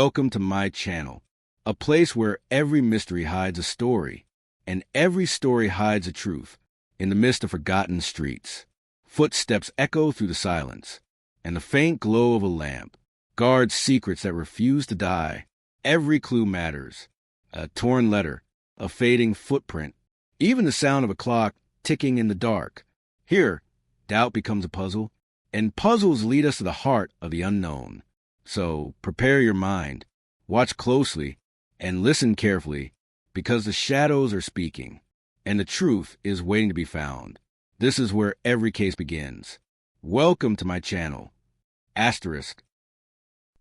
Welcome to my channel, a place where every mystery hides a story, and every story hides a truth. In the midst of forgotten streets, footsteps echo through the silence, and the faint glow of a lamp guards secrets that refuse to die. Every clue matters. A torn letter, a fading footprint, even the sound of a clock ticking in the dark. Here, doubt becomes a puzzle, and puzzles lead us to the heart of the unknown. So prepare your mind, watch closely, and listen carefully, because the shadows are speaking, and the truth is waiting to be found. This is where every case begins. Welcome to my channel. Asterisk.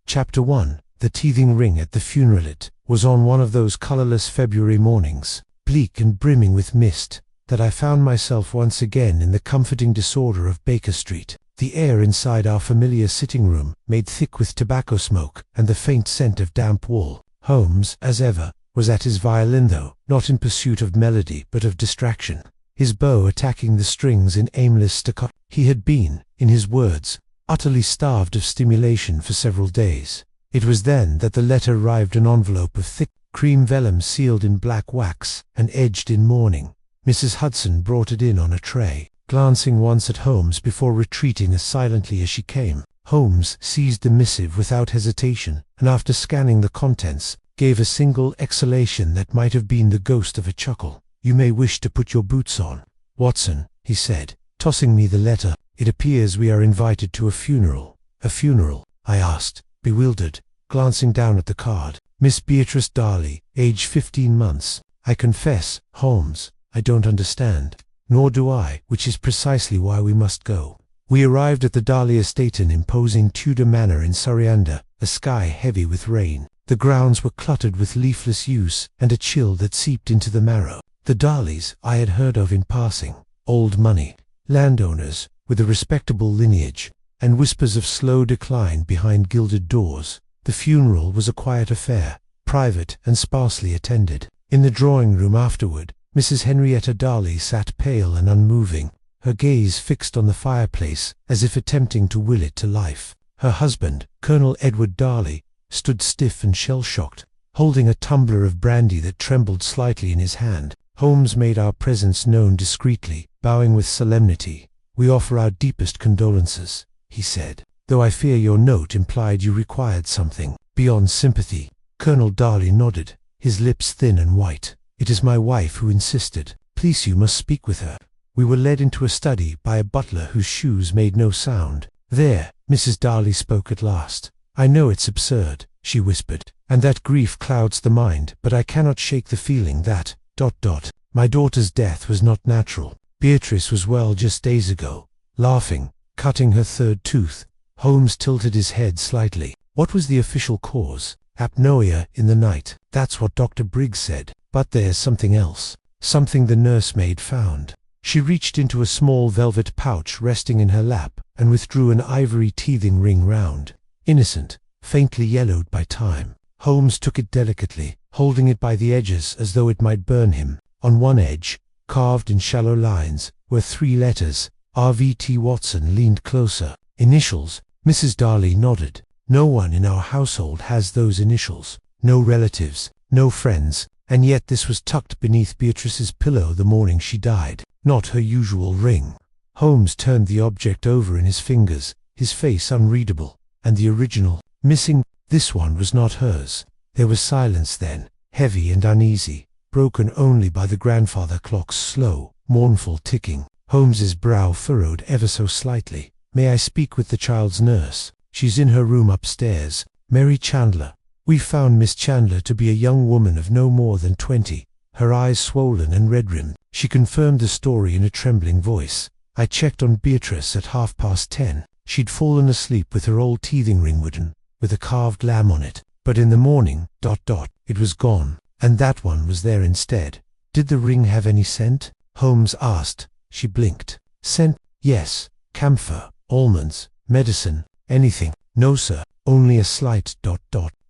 Chapter 1. The Teething Ring at the Funeral. It was on one of those colorless February mornings, bleak and brimming with mist, that I found myself once again in the comforting disorder of Baker Street. The air inside our familiar sitting room, made thick with tobacco smoke and the faint scent of damp wool. Holmes, as ever, was at his violin, though not in pursuit of melody but of distraction, his bow attacking the strings in aimless staccato. He had been, in his words, utterly starved of stimulation for several days. It was then that the letter arrived, an envelope of thick cream vellum sealed in black wax and edged in mourning. Mrs. Hudson brought it in on a tray, glancing once at Holmes before retreating as silently as she came. Holmes seized the missive without hesitation, and after scanning the contents, gave a single exhalation that might have been the ghost of a chuckle. "You may wish to put your boots on, Watson," he said, tossing me the letter. "It appears we are invited to a funeral." "A funeral?" I asked, bewildered, glancing down at the card. "Miss Beatrice Darley, age 15 months. I confess, Holmes, I don't understand." "Nor do I, which is precisely why we must go." We arrived at the Darley estate, an imposing Tudor manor in Surrey, under a sky heavy with rain. The grounds were cluttered with leafless yews, and a chill that seeped into the marrow. The Darleys I had heard of in passing, old money, landowners with a respectable lineage, and whispers of slow decline behind gilded doors. The funeral was a quiet affair, private and sparsely attended. In the drawing-room afterward, Mrs. Henrietta Darley sat pale and unmoving, her gaze fixed on the fireplace as if attempting to will it to life. Her husband, Colonel Edward Darley, stood stiff and shell-shocked, holding a tumbler of brandy that trembled slightly in his hand. Holmes made our presence known discreetly, bowing with solemnity. "We offer our deepest condolences," he said, "though I fear your note implied you required something beyond sympathy." Colonel Darley nodded, his lips thin and white. "It is my wife who insisted. Please, you must speak with her." We were led into a study by a butler whose shoes made no sound. "There," Mrs. Darley spoke at last. "I know it's absurd," she whispered, "and that grief clouds the mind, but I cannot shake the feeling that, my daughter's death was not natural. Beatrice was well just days ago, laughing, cutting her third tooth." Holmes tilted his head slightly. "What was the official cause?" "Apnoea in the night. That's what Dr. Briggs said. But there's something else, something the nursemaid found." She reached into a small velvet pouch resting in her lap, and withdrew an ivory teething ring round, innocent, faintly yellowed by time. Holmes took it delicately, holding it by the edges as though it might burn him. On one edge, carved in shallow lines, were 3 letters. R.V.T. Watson leaned closer. "Initials?" Mrs. Darley nodded. "No one in our household has those initials. No relatives, no friends, and yet this was tucked beneath Beatrice's pillow the morning she died. Not her usual ring." Holmes turned the object over in his fingers, his face unreadable. "And the original?" "Missing. This one was not hers." There was silence then, heavy and uneasy, broken only by the grandfather clock's slow, mournful ticking. Holmes's brow furrowed ever so slightly. "May I speak with the child's nurse?" "She's in her room upstairs. Mary Chandler." We found Miss Chandler to be a young woman of no more than 20, her eyes swollen and red-rimmed. She confirmed the story in a trembling voice. "I checked on Beatrice at 10:30. She'd fallen asleep with her old teething ring wooden, with a carved lamb on it. But in the morning, it was gone, and that one was there instead." "Did the ring have any scent?" Holmes asked. She blinked. "Scent? Yes. Camphor, almonds, medicine, anything." "No, sir. Only a slight ...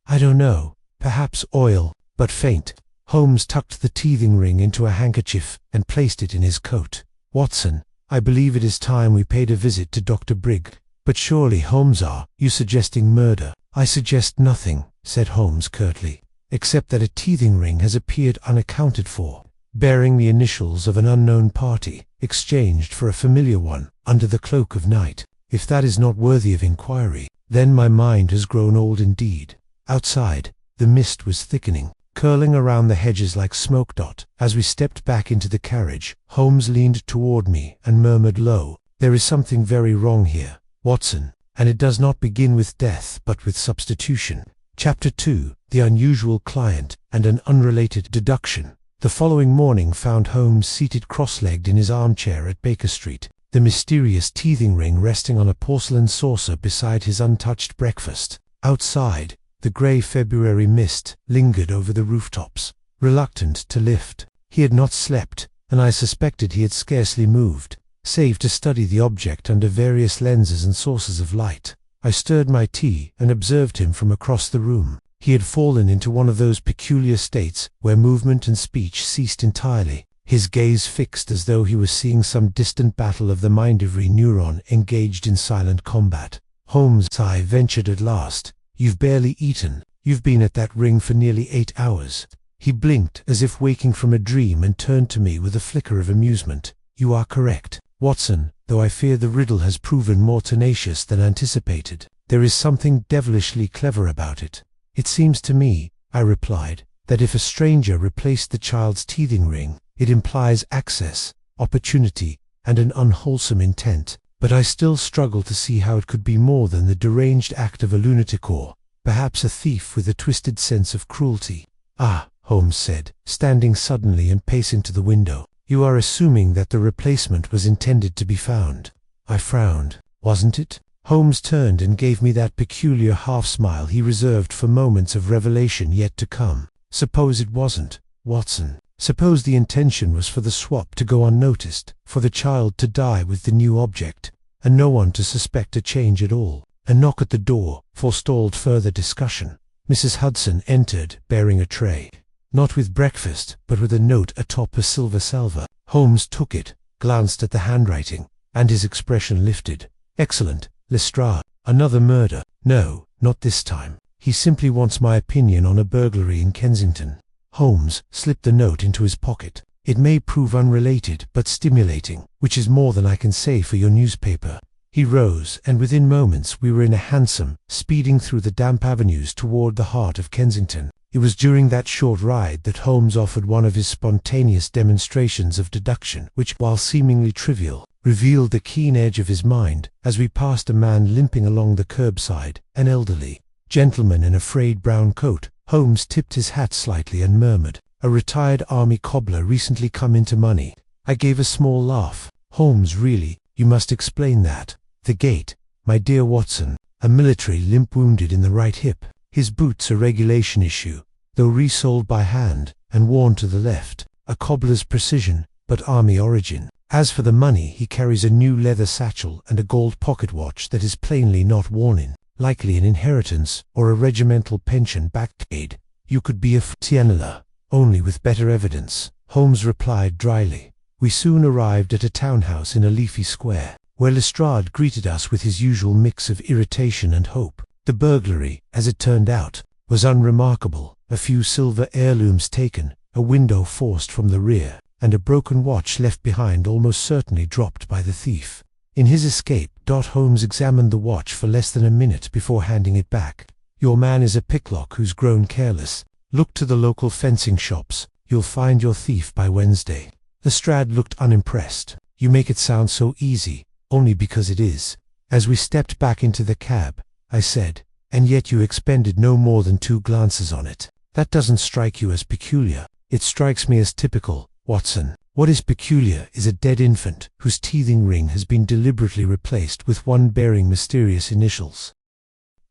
I don't know. Perhaps oil, but faint." Holmes tucked the teething ring into a handkerchief and placed it in his coat. "Watson, I believe it is time we paid a visit to Dr. Briggs." "But surely, Holmes, are you suggesting murder?" "I suggest nothing. said Holmes curtly, "except that a teething ring has appeared unaccounted for, bearing the initials of an unknown party, exchanged for a familiar one, under the cloak of night. If that is not worthy of inquiry, then my mind has grown old indeed." Outside, the mist was thickening, curling around the hedges like smoke dot. As we stepped back into the carriage, Holmes leaned toward me and murmured low, "There is something very wrong here, Watson, and it does not begin with death but with substitution." Chapter 2: The Unusual Client and an Unrelated Deduction. The following morning found Holmes seated cross-legged in his armchair at Baker Street, the mysterious teething ring resting on a porcelain saucer beside his untouched breakfast. Outside, the grey February mist lingered over the rooftops, reluctant to lift. He had not slept, and I suspected he had scarcely moved, save to study the object under various lenses and sources of light. I stirred my tea and observed him from across the room. He had fallen into one of those peculiar states where movement and speech ceased entirely, his gaze fixed as though he was seeing some distant battle of the mind every neuron engaged in silent combat. "Holmes," I ventured at last, "you've barely eaten. You've been at that ring for nearly 8 hours. He blinked as if waking from a dream and turned to me with a flicker of amusement. "You are correct, Watson, though I fear the riddle has proven more tenacious than anticipated. There is something devilishly clever about it." "It seems to me," I replied, "that if a stranger replaced the child's teething ring, it implies access, opportunity, and an unwholesome intent. But I still struggle to see how it could be more than the deranged act of a lunatic or, perhaps, a thief with a twisted sense of cruelty." "Ah," Holmes said, standing suddenly and pacing to the window, "you are assuming that the replacement was intended to be found." I frowned. "Wasn't it?" Holmes turned and gave me that peculiar half-smile he reserved for moments of revelation yet to come. "Suppose it wasn't, Watson. Suppose the intention was for the swap to go unnoticed, for the child to die with the new object, and no one to suspect a change at all." A knock at the door forestalled further discussion. Mrs. Hudson entered, bearing a tray. Not with breakfast, but with a note atop a silver salver. Holmes took it, glanced at the handwriting, and his expression lifted. "Excellent, Lestrade. Another murder? No, not this time. He simply wants my opinion on a burglary in Kensington." Holmes slipped the note into his pocket. "It may prove unrelated, but stimulating, which is more than I can say for your newspaper." He rose, and within moments we were in a hansom, speeding through the damp avenues toward the heart of Kensington. It was during that short ride that Holmes offered one of his spontaneous demonstrations of deduction, which, while seemingly trivial, revealed the keen edge of his mind. As we passed a man limping along the curbside, an elderly gentleman in a frayed brown coat, Holmes tipped his hat slightly and murmured, "A retired army cobbler recently come into money." I gave a small laugh. "Holmes, really, you must explain that." "The gait, my dear Watson. A military limp wounded in the right hip. His boots a regulation issue, though resoled by hand, and worn to the left. A cobbler's precision, but army origin. As for the money, he carries a new leather satchel and a gold pocket watch that is plainly not worn in. Likely an inheritance, or a regimental pension backpaid. You could be a Tienela, only with better evidence," Holmes replied dryly. We soon arrived at a townhouse in a leafy square, where Lestrade greeted us with his usual mix of irritation and hope. The burglary, as it turned out, was unremarkable. A few silver heirlooms taken, a window forced from the rear, and a broken watch left behind almost certainly dropped by the thief. In his escape, Holmes examined the watch for less than a minute before handing it back. "Your man is a picklock who's grown careless. Look to the local fencing shops. You'll find your thief by Wednesday." Lestrade looked unimpressed. "You make it sound so easy, only because it is." As we stepped back into the cab, I said, "And yet you expended no more than 2 glances on it. That doesn't strike you as peculiar." "It strikes me as typical, Watson. What is peculiar is a dead infant whose teething ring has been deliberately replaced with one bearing mysterious initials."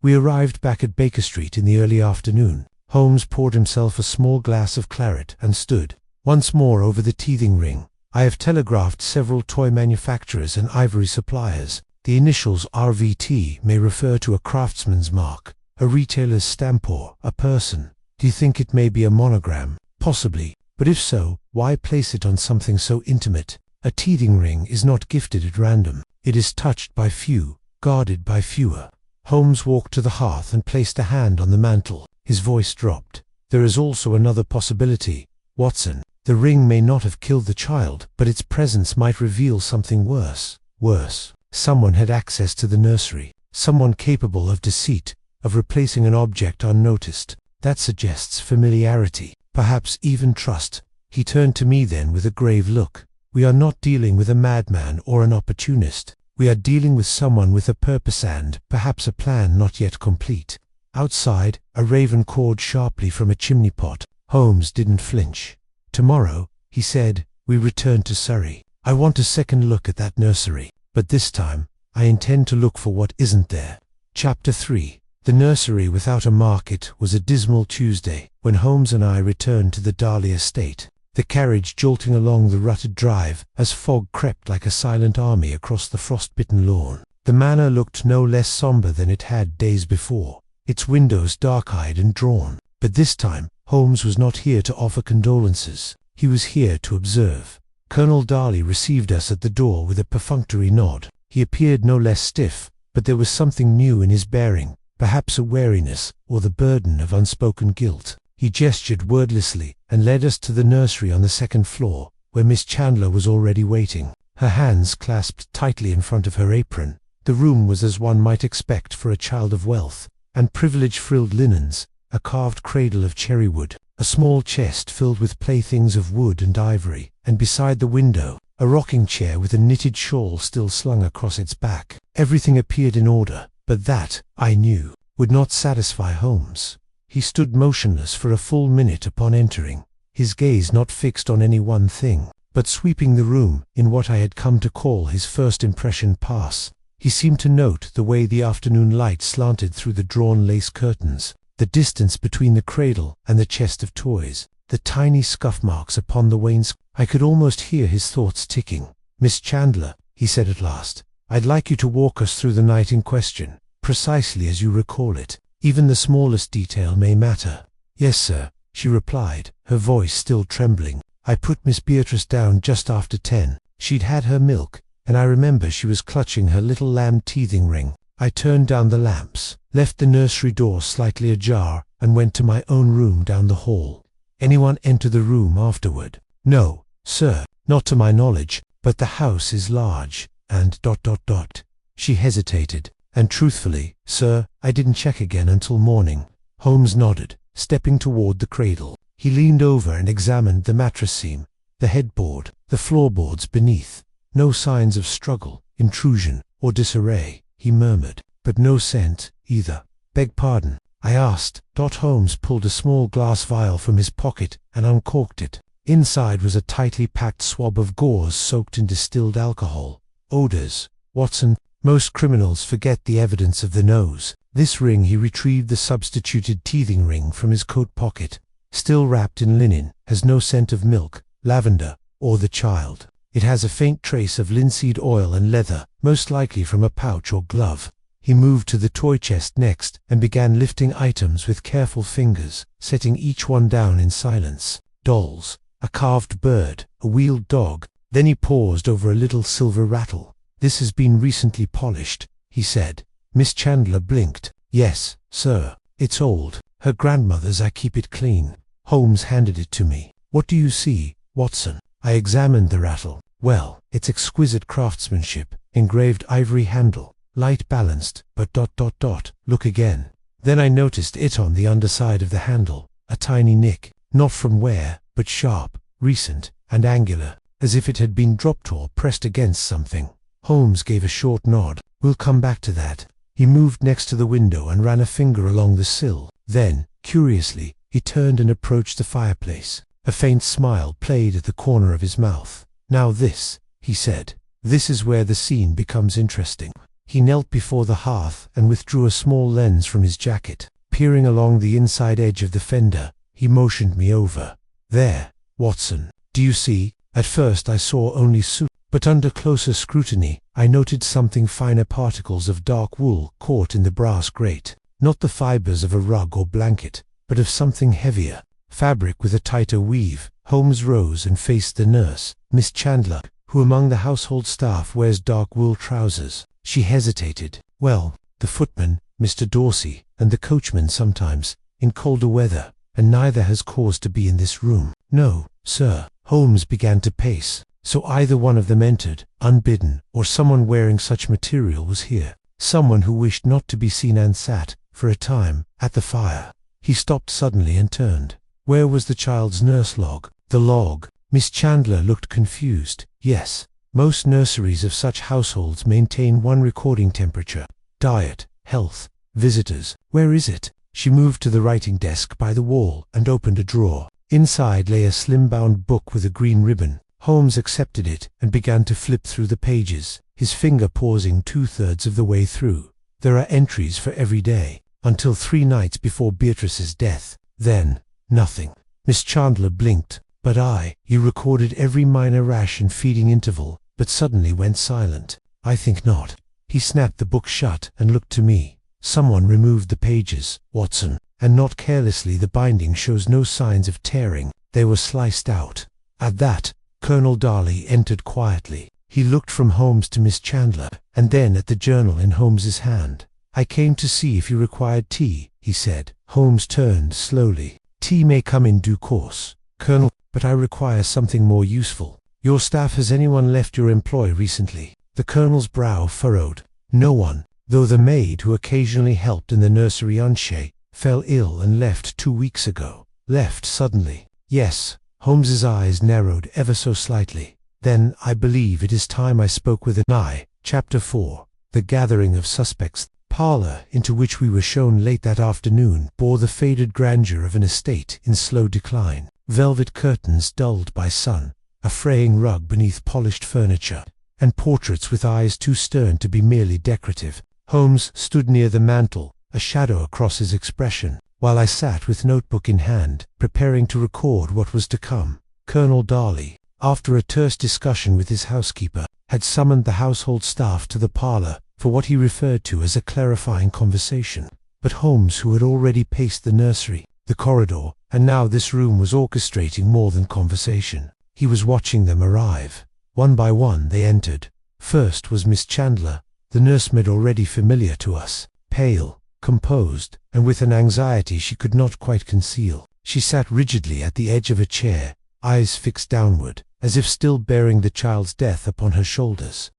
We arrived back at Baker Street in the early afternoon. Holmes poured himself a small glass of claret and stood once more over the teething ring. "I have telegraphed several toy manufacturers and ivory suppliers. The initials RVT may refer to a craftsman's mark, a retailer's stamp, or a person. Do you think it may be a monogram? Possibly. But if so, why place it on something so intimate? A teething ring is not gifted at random. It is touched by few, guarded by fewer." Holmes walked to the hearth and placed a hand on the mantel. His voice dropped. "There is also another possibility, Watson. The ring may not have killed the child, but its presence might reveal something worse. Worse. Someone had access to the nursery. Someone capable of deceit, of replacing an object unnoticed. That suggests familiarity, perhaps even trust." He turned to me then with a grave look. "We are not dealing with a madman or an opportunist. We are dealing with someone with a purpose and, perhaps, a plan not yet complete." Outside, a raven cawed sharply from a chimney pot. Holmes didn't flinch. "Tomorrow," he said, "we return to Surrey. I want a second look at that nursery, but this time, I intend to look for what isn't there." Chapter 3. The nursery without a market was a dismal Tuesday when Holmes and I returned to the Darley estate, the carriage jolting along the rutted drive as fog crept like a silent army across the frost-bitten lawn. The manor looked no less sombre than it had days before, its windows dark-eyed and drawn. But this time, Holmes was not here to offer condolences. He was here to observe. Colonel Darley received us at the door with a perfunctory nod. He appeared no less stiff, but there was something new in his bearing, perhaps a wariness or the burden of unspoken guilt. He gestured wordlessly and led us to the nursery on the second floor, where Miss Chandler was already waiting, her hands clasped tightly in front of her apron. The room was as one might expect for a child of wealth, and privilege-frilled linens, a carved cradle of cherry wood, a small chest filled with playthings of wood and ivory, and beside the window, a rocking chair with a knitted shawl still slung across its back. Everything appeared in order, but that, I knew, would not satisfy Holmes. He stood motionless for a full minute upon entering, his gaze not fixed on any one thing, but sweeping the room in what I had come to call his first impression pass. He seemed to note the way the afternoon light slanted through the drawn lace curtains, the distance between the cradle and the chest of toys, the tiny scuff marks upon the wainscot. I could almost hear his thoughts ticking. "Miss Chandler," he said at last, "I'd like you to walk us through the night in question, precisely as you recall it. Even the smallest detail may matter." "Yes, sir," she replied, her voice still trembling. "I put Miss Beatrice down just after 10. She'd had her milk, and I remember she was clutching her little lamb teething ring. I turned down the lamps, left the nursery door slightly ajar, and went to my own room down the hall." "Anyone enter the room afterward?" "No, sir, not to my knowledge, but the house is large, and ... She hesitated. "And truthfully, sir, I didn't check again until morning." Holmes nodded, stepping toward the cradle. He leaned over and examined the mattress seam, the headboard, the floorboards beneath. "No signs of struggle, intrusion, or disarray," he murmured, "but no scent, either." "Beg pardon?" I asked. Holmes pulled a small glass vial from his pocket and uncorked it. Inside was a tightly packed swab of gauze soaked in distilled alcohol. "Odors, Watson. Most criminals forget the evidence of the nose." This ring he retrieved the substituted teething ring from his coat pocket. "Still wrapped in linen, has no scent of milk, lavender, or the child. It has a faint trace of linseed oil and leather, most likely from a pouch or glove." He moved to the toy chest next and began lifting items with careful fingers, setting each one down in silence. Dolls, a carved bird, a wheeled dog. Then he paused over a little silver rattle. "This has been recently polished," he said. Miss Chandler blinked. "Yes, sir. It's old. Her grandmother's. I keep it clean." Holmes handed it to me. "What do you see, Watson?" I examined the rattle. "Well, it's exquisite craftsmanship, engraved ivory handle, light balanced, but ... Look again." Then I noticed it on the underside of the handle, a tiny nick, not from wear, but sharp, recent, and angular, as if it had been dropped or pressed against something. Holmes gave a short nod. "We'll come back to that." He moved next to the window and ran a finger along the sill. Then, curiously, he turned and approached the fireplace. A faint smile played at the corner of his mouth. "Now this," he said. "This is where the scene becomes interesting." He knelt before the hearth and withdrew a small lens from his jacket. Peering along the inside edge of the fender, he motioned me over. "There, Watson. Do you see?" At first I saw only soot, but under closer scrutiny I noted something finer, particles of dark wool caught in the brass grate. Not the fibers of a rug or blanket, but of something heavier, fabric with a tighter weave. Holmes rose and faced the nurse, Miss Chandler, who among the household staff wears dark wool trousers. She hesitated. "Well, the footman, Mr. Dorsey, and the coachman sometimes," in colder weather, and neither has cause to be in this room. No, sir. Holmes began to pace. So either one of them entered, unbidden, or someone wearing such material was here. Someone who wished not to be seen and sat, for a time, at the fire. He stopped suddenly and turned. Where was the child's nurse log? The log. Miss Chandler looked confused. Yes, most nurseries of such households maintain one recording temperature, diet, health, visitors. Where is it? She moved to the writing desk by the wall and opened a drawer. Inside lay a slim-bound book with a green ribbon. Holmes accepted it and began to flip through the pages, his finger pausing 2/3 of the way through. There are entries for every day, until 3 nights before Beatrice's death. Then, nothing. Miss Chandler blinked, but he recorded every minor rash and feeding interval, but suddenly went silent. I think not. He snapped the book shut and looked to me. Someone removed the pages, Watson, and not carelessly. The binding shows no signs of tearing. They were sliced out. At that, Colonel Darley entered quietly. He looked from Holmes to Miss Chandler, and then at the journal in Holmes's hand. I came to see if you required tea, he said. Holmes turned slowly. Tea may come in due course, Colonel, but I require something more useful. Your staff, has anyone left your employ recently? The Colonel's brow furrowed. No one, though the maid who occasionally helped in the nursery Unshay fell ill and left 2 weeks ago. Left suddenly? Yes. Holmes's eyes narrowed ever so slightly. Then I believe it is time I spoke with an eye. Chapter 4. The gathering of suspects. Parlor into which we were shown late that afternoon bore the faded grandeur of an estate in slow decline. Velvet curtains dulled by sun, a fraying rug beneath polished furniture, and portraits with eyes too stern to be merely decorative. Holmes stood near the mantel, a shadow across his expression, while I sat with notebook in hand, preparing to record what was to come. Colonel Darley, after a terse discussion with his housekeeper, had summoned the household staff to the parlor for what he referred to as a clarifying conversation. But Holmes, who had already paced the nursery, the corridor, and now this room, was orchestrating more than conversation. He was watching them arrive. One by one they entered. First was Miss Chandler, the nursemaid already familiar to us, pale, composed, and with an anxiety she could not quite conceal. She sat rigidly at the edge of a chair, eyes fixed downward, as if still bearing the child's death upon her shoulders.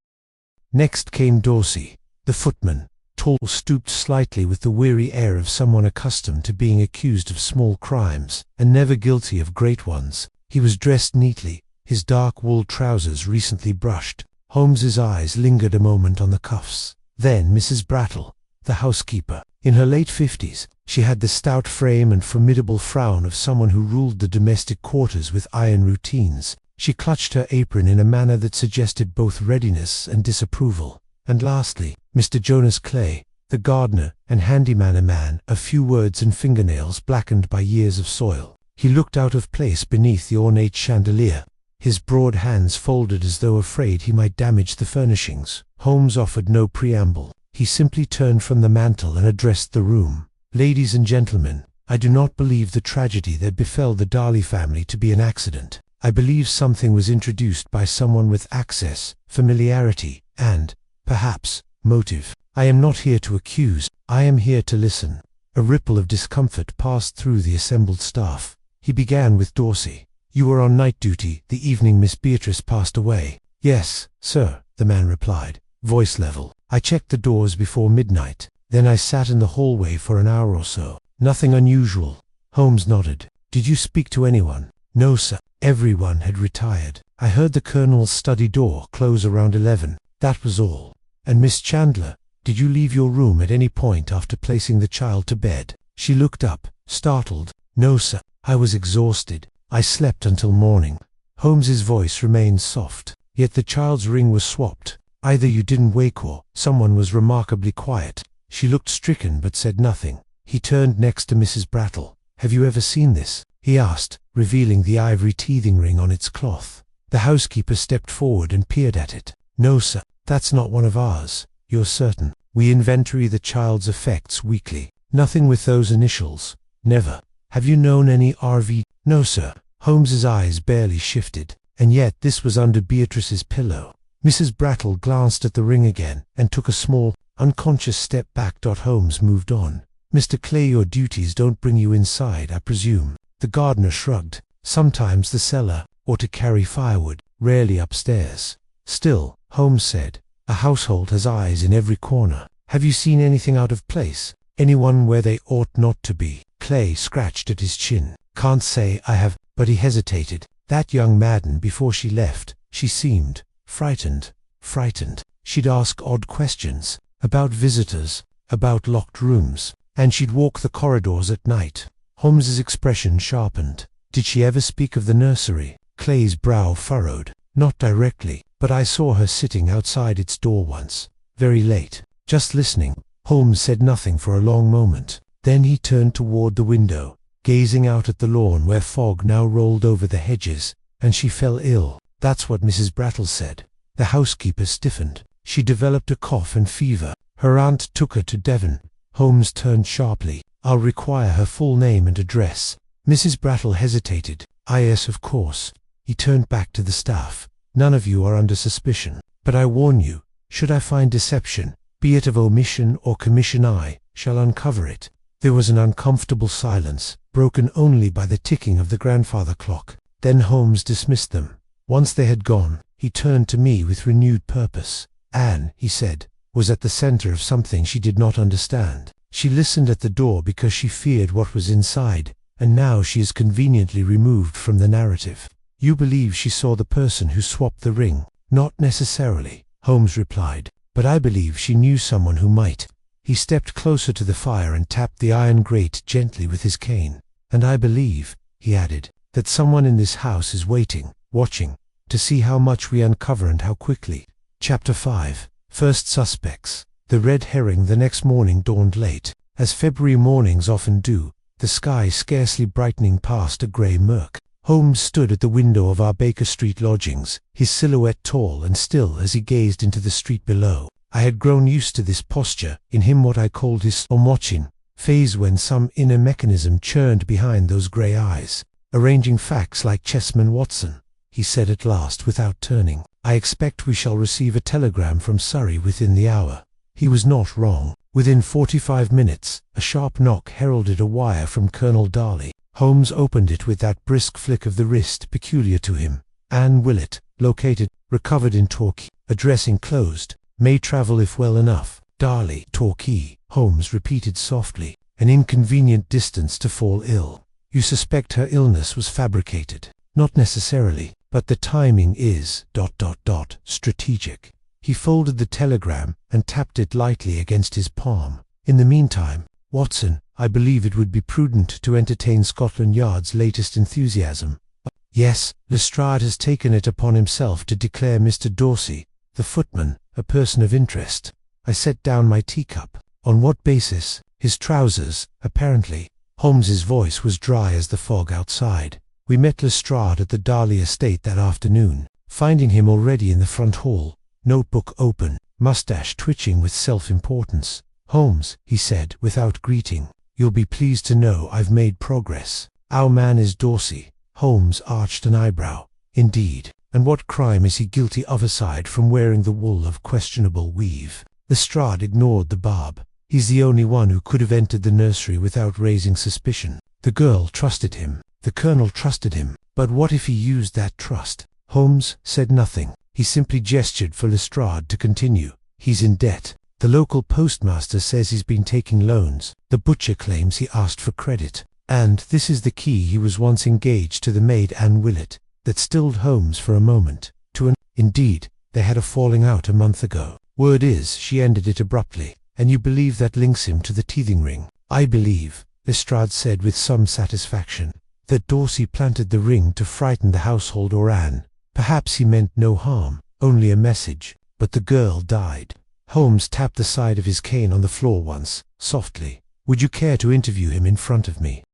Next came Dorsey, the footman, tall, stooped slightly, with the weary air of someone accustomed to being accused of small crimes, and never guilty of great ones. He was dressed neatly, his dark wool trousers recently brushed. Holmes's eyes lingered a moment on the cuffs. Then Mrs. Brattle, the housekeeper. In her late 50s, she had the stout frame and formidable frown of someone who ruled the domestic quarters with iron routines. She clutched her apron in a manner that suggested both readiness and disapproval. And lastly, Mr. Jonas Clay, the gardener and handyman, a man of few words and fingernails blackened by years of soil. He looked out of place beneath the ornate chandelier, his broad hands folded as though afraid he might damage the furnishings. Holmes offered no preamble. He simply turned from the mantel and addressed the room. Ladies and gentlemen, I do not believe the tragedy that befell the Darley family to be an accident. I believe something was introduced by someone with access, familiarity, and, perhaps, motive. I am not here to accuse, I am here to listen. A ripple of discomfort passed through the assembled staff. He began with Dorsey. You were on night duty the evening Miss Beatrice passed away. Yes, sir, the man replied, voice level. I checked the doors before midnight. Then I sat in the hallway for an hour or so. Nothing unusual. Holmes nodded. Did you speak to anyone? No, sir. Everyone had retired. I heard the Colonel's study door close around 11. That was all. And Miss Chandler, did you leave your room at any point after placing the child to bed? She looked up, startled. No, sir. I was exhausted. I slept until morning. Holmes's voice remained soft. Yet the child's ring was swapped. Either you didn't wake or someone was remarkably quiet. She looked stricken but said nothing. He turned next to Mrs. Brattle. Have you ever seen this? He asked, revealing the ivory teething ring on its cloth. The housekeeper stepped forward and peered at it. No, sir, that's not one of ours. You're certain? We inventory the child's effects weekly. Nothing with those initials. Never. Have you known any RV? No, sir. Holmes's eyes barely shifted. And yet this was under Beatrice's pillow. Mrs. Brattle glanced at the ring again and took a small, unconscious step back. Holmes moved on. Mr. Clay, your duties don't bring you inside, I presume. The gardener shrugged. Sometimes the cellar, or to carry firewood, rarely upstairs. Still, Holmes said, a household has eyes in every corner. Have you seen anything out of place? Anyone where they ought not to be? Clay scratched at his chin. Can't say I have, but he hesitated. That young madam, before she left, she seemed frightened. She'd ask odd questions, about visitors, about locked rooms, and she'd walk the corridors at night. Holmes's expression sharpened. Did she ever speak of the nursery? Clay's brow furrowed. Not directly, but I saw her sitting outside its door once, very late, just listening. Holmes said nothing for a long moment. Then he turned toward the window, gazing out at the lawn where fog now rolled over the hedges, and she fell ill. That's what Mrs. Brattle said. The housekeeper stiffened. She developed a cough and fever. Her aunt took her to Devon. Holmes turned sharply. I'll require her full name and address. Mrs. Brattle hesitated. Yes, of course. He turned back to the staff. None of you are under suspicion. But I warn you, should I find deception, be it of omission or commission, I shall uncover it. There was an uncomfortable silence, broken only by the ticking of the grandfather clock. Then Holmes dismissed them. Once they had gone, he turned to me with renewed purpose. Anne, he said, was at the center of something she did not understand. She listened at the door because she feared what was inside, and now she is conveniently removed from the narrative. You believe she saw the person who swapped the ring? Not necessarily, Holmes replied, but I believe she knew someone who might. He stepped closer to the fire and tapped the iron grate gently with his cane. And I believe, he added, that someone in this house is waiting, watching, to see how much we uncover and how quickly. Chapter 5. First Suspects. The red herring the next morning dawned late, as February mornings often do, the sky scarcely brightening past a grey murk. Holmes stood at the window of our Baker Street lodgings, his silhouette tall and still as he gazed into the street below. I had grown used to this posture, in him what I called his watching phase, when some inner mechanism churned behind those grey eyes. Arranging facts like Chessman Watson, he said at last without turning. I expect we shall receive a telegram from Surrey within the hour. He was not wrong. Within 45 minutes, a sharp knock heralded a wire from Colonel Darley. Holmes opened it with that brisk flick of the wrist peculiar to him. Anne Willett, located, recovered in Torquay. Address enclosed. May travel if well enough. Darley, Torquay, Holmes repeated softly. An inconvenient distance to fall ill. You suspect her illness was fabricated? Not necessarily, but the timing is ... strategic. He folded the telegram and tapped it lightly against his palm. In the meantime, Watson, I believe it would be prudent to entertain Scotland Yard's latest enthusiasm. Yes, Lestrade has taken it upon himself to declare Mr. Dorsey, the footman, a person of interest. I set down my teacup. On what basis? His trousers, apparently. Holmes's voice was dry as the fog outside. We met Lestrade at the Darley estate that afternoon, finding him already in the front hall, notebook open, mustache twitching with self-importance. Holmes, he said without greeting, you'll be pleased to know I've made progress. Our man is Dorsey. Holmes arched an eyebrow. Indeed, and what crime is he guilty of aside from wearing the wool of questionable weave? Lestrade ignored the barb. He's the only one who could have entered the nursery without raising suspicion. The girl trusted him. The colonel trusted him. But what if he used that trust? Holmes said nothing. He simply gestured for Lestrade to continue. He's in debt. The local postmaster says he's been taking loans. The butcher claims he asked for credit. And this is the key: he was once engaged to the maid Anne Willett. That stilled Holmes for a moment. Indeed, they had a falling out a month ago. Word is, she ended it abruptly. And you believe that links him to the teething ring? I believe, Lestrade said with some satisfaction, that Dorsey planted the ring to frighten the household or Anne. Perhaps he meant no harm, only a message. But the girl died. Holmes tapped the side of his cane on the floor once, softly. Would you care to interview him in front of me?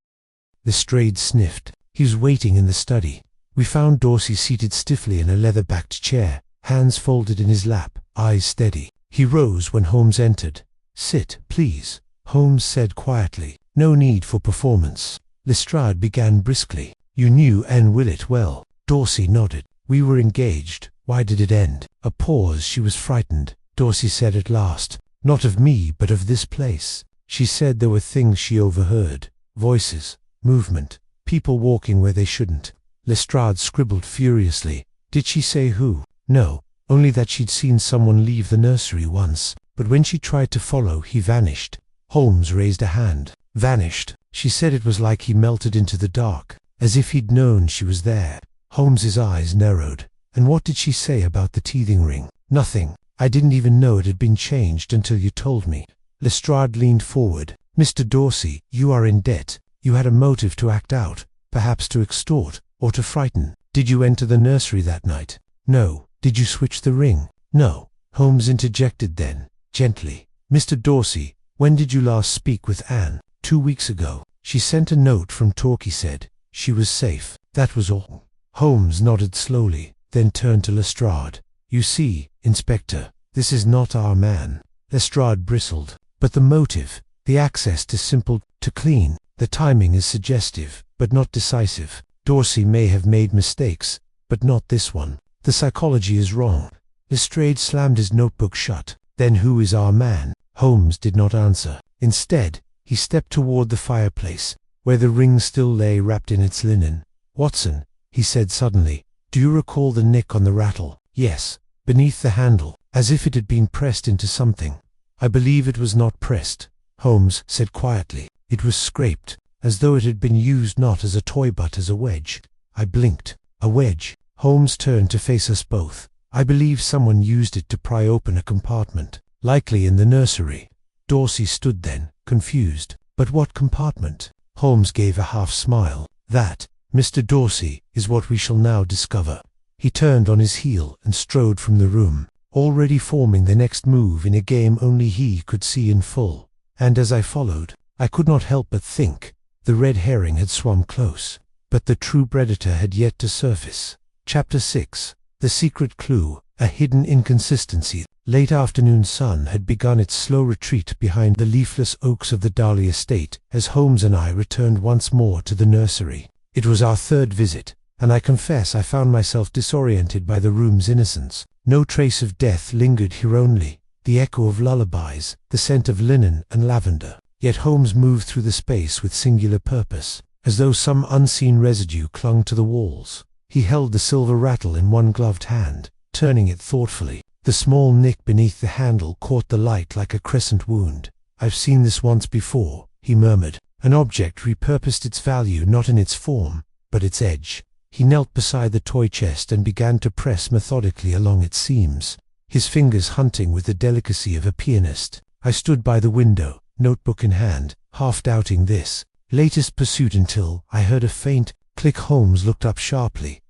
Lestrade sniffed. He was waiting in the study. We found Dorsey seated stiffly in a leather-backed chair, hands folded in his lap, eyes steady. He rose when Holmes entered. Sit, please, Holmes said quietly. No need for performance. Lestrade began briskly. You knew Anne Willett well. Dorsey nodded. We were engaged. Why did it end? A pause. She was frightened. Dorsey said at last. Not of me, but of this place. She said there were things she overheard, voices, movement, people walking where they shouldn't. Lestrade scribbled furiously. Did she say who? No, only that she'd seen someone leave the nursery once, but when she tried to follow, he vanished. Holmes raised a hand. Vanished. She said it was like he melted into the dark, as if he'd known she was there. Holmes's eyes narrowed. And what did she say about the teething ring? Nothing. I didn't even know it had been changed until you told me. Lestrade leaned forward. Mr. Dorsey, you are in debt. You had a motive to act out, perhaps to extort, or to frighten. Did you enter the nursery that night? No. Did you switch the ring? No. Holmes interjected then, gently. Mr. Dorsey, when did you last speak with Anne? 2 weeks ago. She sent a note from Torquay, said she was safe. That was all. Holmes nodded slowly, then turned to Lestrade. You see, Inspector, this is not our man. Lestrade bristled. But the motive, the access to simple, to clean, the timing is suggestive, but not decisive. Dorsey may have made mistakes, but not this one. The psychology is wrong. Lestrade slammed his notebook shut. Then who is our man? Holmes did not answer. Instead, he stepped toward the fireplace, where the ring still lay wrapped in its linen. Watson, he said suddenly, do you recall the nick on the rattle? Yes, beneath the handle, as if it had been pressed into something. I believe it was not pressed, Holmes said quietly. It was scraped, as though it had been used not as a toy but as a wedge. I blinked. A wedge. Holmes turned to face us both. I believe someone used it to pry open a compartment, likely in the nursery. Dorsey stood then, confused. But what compartment? Holmes gave a half smile. That, Mr. Dorsey, is what we shall now discover. He turned on his heel and strode from the room, already forming the next move in a game only he could see in full. And as I followed, I could not help but think, the red herring had swum close, but the true predator had yet to surface. Chapter 6. The Secret Clue, a Hidden Inconsistency. Late afternoon sun had begun its slow retreat behind the leafless oaks of the Darley estate as Holmes and I returned once more to the nursery. It was our third visit, and I confess I found myself disoriented by the room's innocence. No trace of death lingered here, only the echo of lullabies, the scent of linen and lavender. Yet Holmes moved through the space with singular purpose, as though some unseen residue clung to the walls. He held the silver rattle in one gloved hand, turning it thoughtfully. The small nick beneath the handle caught the light like a crescent wound. I've seen this once before, he murmured. An object repurposed its value not in its form, but its edge. He knelt beside the toy chest and began to press methodically along its seams, his fingers hunting with the delicacy of a pianist. I stood by the window, notebook in hand, half doubting this latest pursuit until I heard a faint click. Holmes looked up sharply.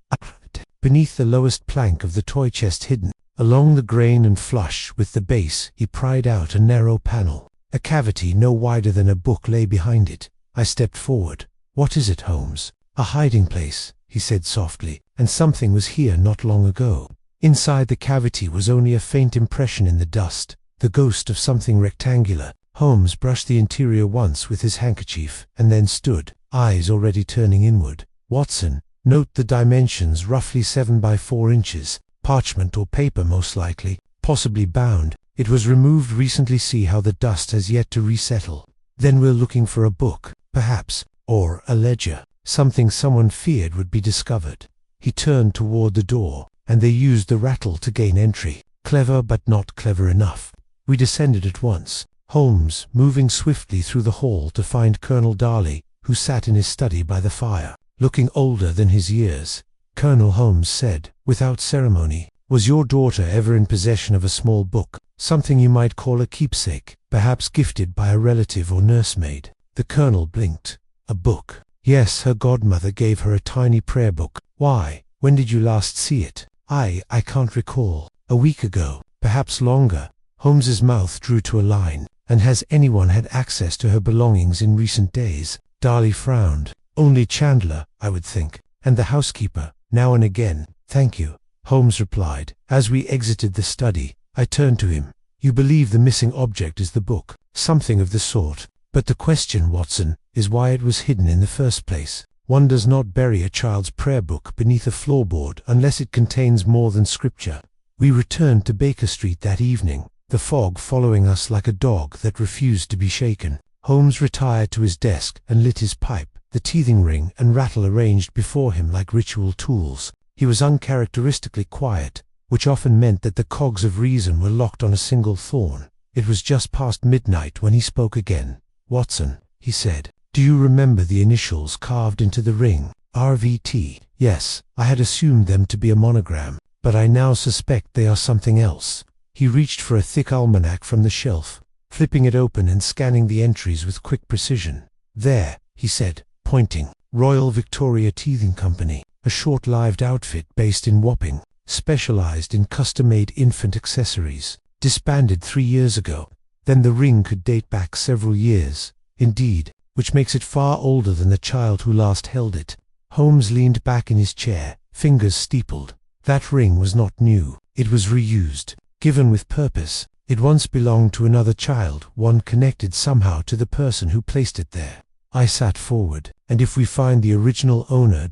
Beneath the lowest plank of the toy chest, hidden along the grain and flush with the base, he pried out a narrow panel. A cavity no wider than a book lay behind it. I stepped forward. What is it, Holmes? A hiding place, he said softly, and something was here not long ago. Inside the cavity was only a faint impression in the dust, the ghost of something rectangular. Holmes brushed the interior once with his handkerchief, and then stood, eyes already turning inward. Watson, note the dimensions, roughly 7 by 4 inches, parchment or paper most likely, possibly bound. It was removed recently. See how the dust has yet to resettle. Then we're looking for a book, perhaps, or a ledger, something someone feared would be discovered. He turned toward the door, and they used the rattle to gain entry. Clever but not clever enough. We descended at once, Holmes moving swiftly through the hall to find Colonel Darley, who sat in his study by the fire, looking older than his years. Colonel, Holmes said, without ceremony, was your daughter ever in possession of a small book, something you might call a keepsake, perhaps gifted by a relative or nursemaid? The Colonel blinked. A book? Yes, her godmother gave her a tiny prayer book. Why? When did you last see it? I can't recall. A week ago, perhaps longer. Holmes's mouth drew to a line. And has anyone had access to her belongings in recent days? Darley frowned. Only Chandler, I would think, and the housekeeper, now and again. Thank you, Holmes replied. As we exited the study, I turned to him. You believe the missing object is the book? Something of the sort. But the question, Watson, is why it was hidden in the first place. One does not bury a child's prayer book beneath a floorboard unless it contains more than scripture. We returned to Baker Street that evening, the fog following us like a dog that refused to be shaken. Holmes retired to his desk and lit his pipe, the teething ring and rattle arranged before him like ritual tools. He was uncharacteristically quiet, which often meant that the cogs of reason were locked on a single thorn. It was just past midnight when he spoke again. "Watson," he said, "do you remember the initials carved into the ring? RVT. Yes, I had assumed them to be a monogram, but I now suspect they are something else." He reached for a thick almanac from the shelf, flipping it open and scanning the entries with quick precision. "There," he said, pointing. "Royal Victoria Teething Company, a short-lived outfit based in Wapping, specialized in custom-made infant accessories. Disbanded 3 years ago." Then the ring could date back several years, indeed, which makes it far older than the child who last held it. Holmes leaned back in his chair, fingers steepled. That ring was not new. It was reused, given with purpose. It once belonged to another child, one connected somehow to the person who placed it there. I sat forward. "And if we find the original owner...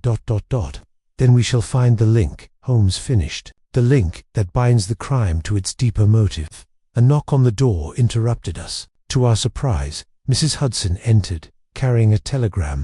then we shall find the link," Holmes finished. "The link that binds the crime to its deeper motive." A knock on the door interrupted us. To our surprise, Mrs. Hudson entered, carrying a telegram.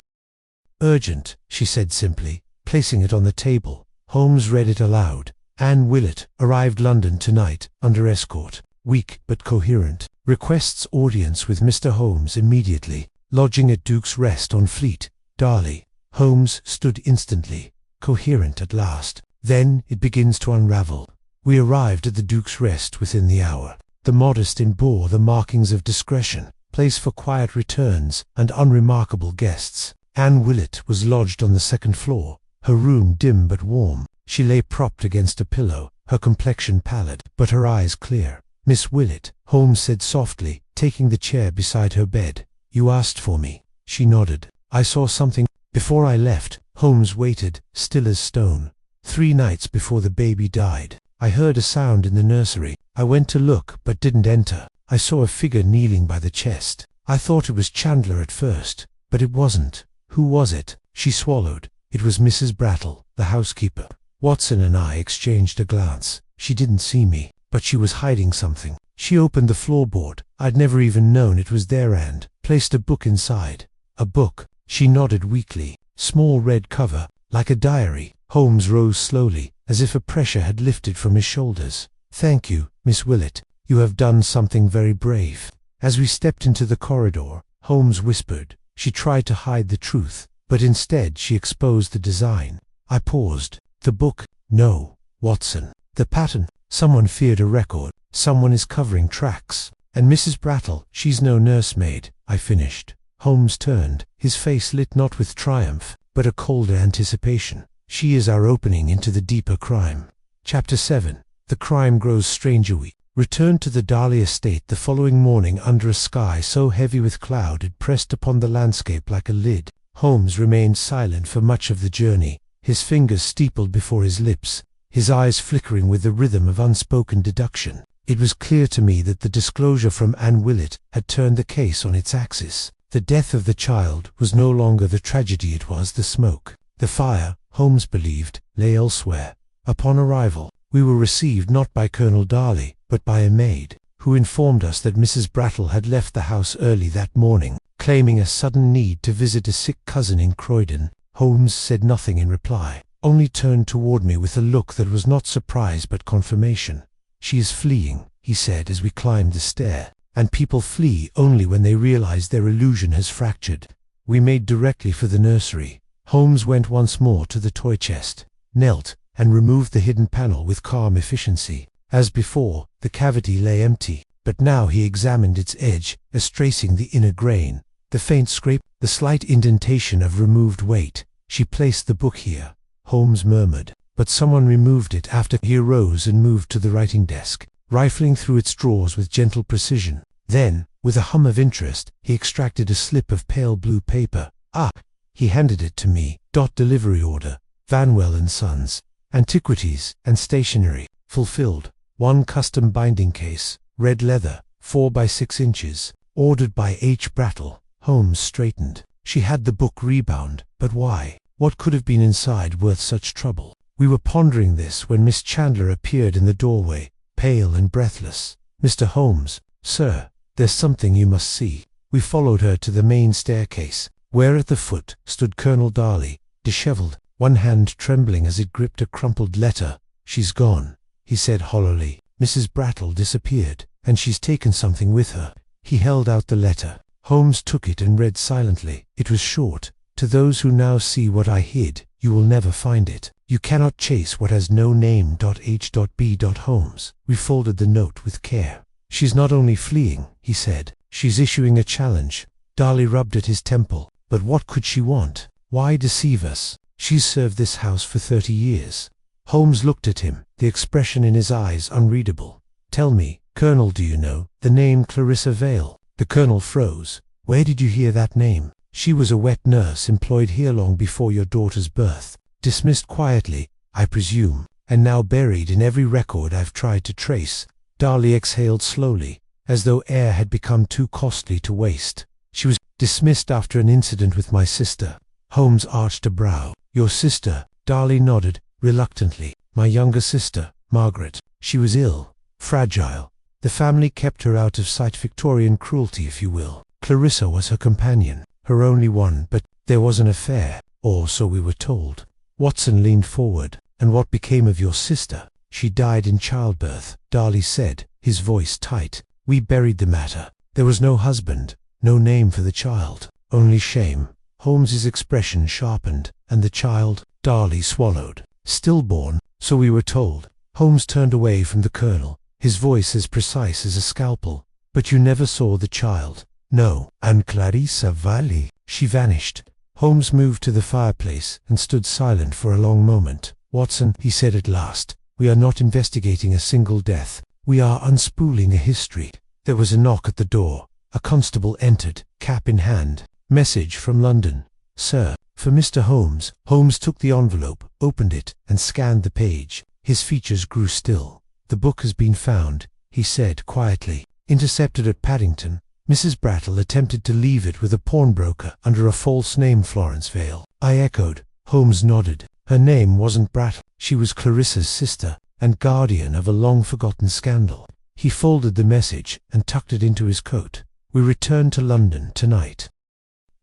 "Urgent," she said simply, placing it on the table. Holmes read it aloud. "Anne Willett arrived London tonight, under escort. Weak but coherent. Requests audience with Mr. Holmes immediately. Lodging at Duke's Rest on Fleet, Darley." Holmes stood instantly. Coherent at last. Then it begins to unravel. We arrived at the Duke's Rest within the hour. The modest inn bore the markings of discretion, place for quiet returns and unremarkable guests. Anne Willett was lodged on the second floor, her room dim but warm. She lay propped against a pillow, her complexion pallid, but her eyes clear. "Miss Willett," Holmes said softly, taking the chair beside her bed. "You asked for me." She nodded. "I saw something." Before I left, Holmes waited, still as stone. 3 nights before the baby died, I heard a sound in the nursery. I went to look, but didn't enter. I saw a figure kneeling by the chest. I thought it was Chandler at first, but it wasn't. "Who was it?" She swallowed. "It was Mrs. Brattle, the housekeeper." Watson and I exchanged a glance. She didn't see me, but she was hiding something. She opened the floorboard. I'd never even known it was there, and placed a book inside. "A book?" She nodded weakly. "Small red cover, like a diary." Holmes rose slowly, as if a pressure had lifted from his shoulders. "Thank you, Miss Willett. You have done something very brave." As we stepped into the corridor, Holmes whispered. She tried to hide the truth, but instead she exposed the design. I paused. "The book?" "No, Watson. The pattern. Someone feared a record. Someone is covering tracks. And Mrs. Brattle, she's no nursemaid," I finished. Holmes turned, his face lit not with triumph, but a colder anticipation. "She is our opening into the deeper crime." Chapter 7. The crime grows stranger. We returned to the Darley estate the following morning under a sky so heavy with cloud it pressed upon the landscape like a lid. Holmes remained silent for much of the journey, his fingers steepled before his lips, his eyes flickering with the rhythm of unspoken deduction. It was clear to me that the disclosure from Anne Willett had turned the case on its axis. The death of the child was no longer the tragedy, it was the smoke. The fire, Holmes believed, lay elsewhere. Upon arrival, we were received not by Colonel Darley, but by a maid, who informed us that Mrs. Brattle had left the house early that morning, claiming a sudden need to visit a sick cousin in Croydon. Holmes said nothing in reply, only turned toward me with a look that was not surprise but confirmation. "She is fleeing," he said as we climbed the stair, "and people flee only when they realize their illusion has fractured." We made directly for the nursery. Holmes went once more to the toy chest, knelt, and removed the hidden panel with calm efficiency. As before, the cavity lay empty, but now he examined its edge, estracing the inner grain, the faint scrape, the slight indentation of removed weight. "She placed the book here," Holmes murmured, "but someone removed it after." He arose and moved to the writing desk, rifling through its drawers with gentle precision. Then, with a hum of interest, he extracted a slip of pale blue paper. "Ah!" He handed it to me. "Delivery order. Vanwell and Sons. Antiquities and stationery. Fulfilled. 1 custom binding case. Red leather. 4 by 6 inches. Ordered by H. Brattle." Holmes straightened. She had the book rebound, but why? What could have been inside worth such trouble? We were pondering this when Miss Chandler appeared in the doorway, pale and breathless. "Mr. Holmes, sir, there's something you must see." We followed her to the main staircase, where at the foot stood Colonel Darley, disheveled, one hand trembling as it gripped a crumpled letter. "She's gone," he said hollowly. "Mrs. Brattle disappeared, and she's taken something with her." He held out the letter. Holmes took it and read silently. It was short. "To those who now see what I hid, you will never find it. You cannot chase what has no name. H.B. Holmes." We folded the note with care. "She's not only fleeing," he said. "She's issuing a challenge." Darley rubbed at his temple. "But what could she want? Why deceive us? She's served this house for 30 years. Holmes looked at him, the expression in his eyes unreadable. "Tell me, Colonel, do you know the name Clarissa Vale?" The Colonel froze. "Where did you hear that name?" "She was a wet nurse employed here long before your daughter's birth. Dismissed quietly, I presume, and now buried in every record I've tried to trace." Darley exhaled slowly, as though air had become too costly to waste. "She was dismissed after an incident with my sister." Holmes arched a brow. "Your sister?" Darley nodded, reluctantly. "My younger sister, Margaret. She was ill, fragile. The family kept her out of sight. Victorian cruelty, if you will. Clarissa was her companion, her only one, but there was an affair, or so we were told." Watson leaned forward. "And what became of your sister?" "She died in childbirth," Darley said, his voice tight. "We buried the matter. There was no husband, no name for the child, only shame." Holmes's expression sharpened. "And the child?" Darley swallowed. "Stillborn, so we were told." Holmes turned away from the Colonel, his voice as precise as a scalpel. "But you never saw the child?" "No." "And Clarissa Valley?" "She vanished." Holmes moved to the fireplace and stood silent for a long moment. "Watson," he said at last, "we are not investigating a single death. We are unspooling a history." There was a knock at the door. A constable entered, cap in hand. "Message from London, sir, for Mr. Holmes." Holmes took the envelope, opened it, and scanned the page. His features grew still. "The book has been found," he said quietly. "Intercepted at Paddington. Mrs. Brattle attempted to leave it with a pawnbroker under a false name, Florence Vale." I echoed. Holmes nodded. "Her name wasn't Brattle. She was Clarissa's sister, and guardian of a long-forgotten scandal." He folded the message and tucked it into his coat. "We return to London tonight."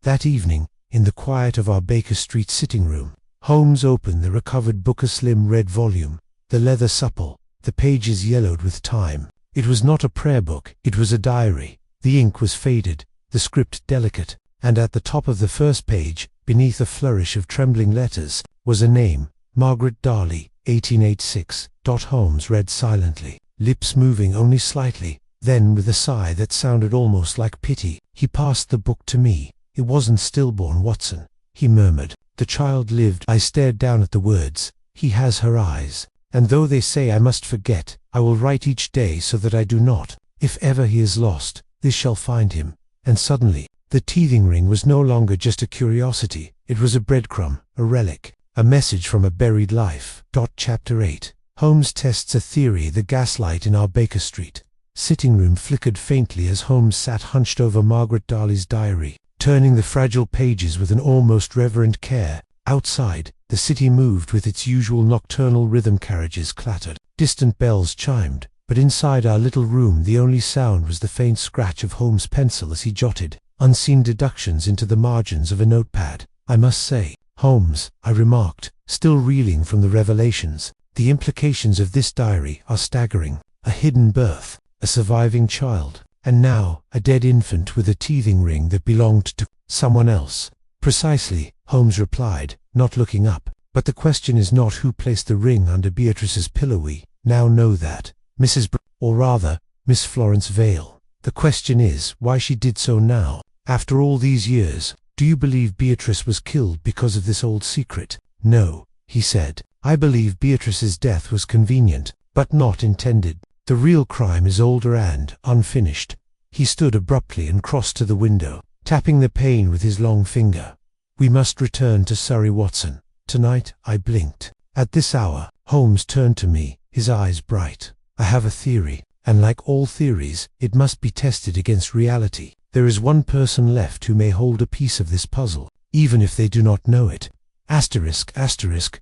That evening, in the quiet of our Baker Street sitting room, Holmes opened the recovered book, a slim red volume, the leather supple, the pages yellowed with time. It was not a prayer book, it was a diary. The ink was faded, the script delicate, and at the top of the first page, beneath a flourish of trembling letters, was a name, Margaret Darley, 1886. Holmes read silently, lips moving only slightly. Then, with a sigh that sounded almost like pity, he passed the book to me. "It wasn't stillborn, Watson," he murmured. "The child lived." I stared down at the words. "He has her eyes. And though they say I must forget, I will write each day so that I do not. If ever he is lost, this shall find him." And suddenly, the teething ring was no longer just a curiosity. It was a breadcrumb, a relic, a message from a buried life. Chapter 8. Holmes tests a theory. The gaslight in our Baker Street sitting room flickered faintly as Holmes sat hunched over Margaret Darley's diary, turning the fragile pages with an almost reverent care. Outside, the city moved with its usual nocturnal rhythm. Carriages clattered, distant bells chimed, but inside our little room the only sound was the faint scratch of Holmes' pencil as he jotted unseen deductions into the margins of a notepad. "I must say, Holmes," I remarked, still reeling from the revelations, "the implications of this diary are staggering. A hidden birth, a surviving child, and now a dead infant with a teething ring that belonged to someone else." "Precisely," Holmes replied, not looking up. "But the question is not who placed the ring under Beatrice's pillow. We now know that. Or rather, Miss Florence Vale. The question is why she did so now. After all these years, do you believe Beatrice was killed because of this old secret?" "No," he said. "I believe Beatrice's death was convenient, but not intended. The real crime is older and unfinished." He stood abruptly and crossed to the window, tapping the pane with his long finger. "We must return to Surrey, Watson. Tonight." I blinked. "At this hour." Holmes turned to me, his eyes bright. "I have a theory, and like all theories, it must be tested against reality. There is one person left who may hold a piece of this puzzle, even if they do not know it.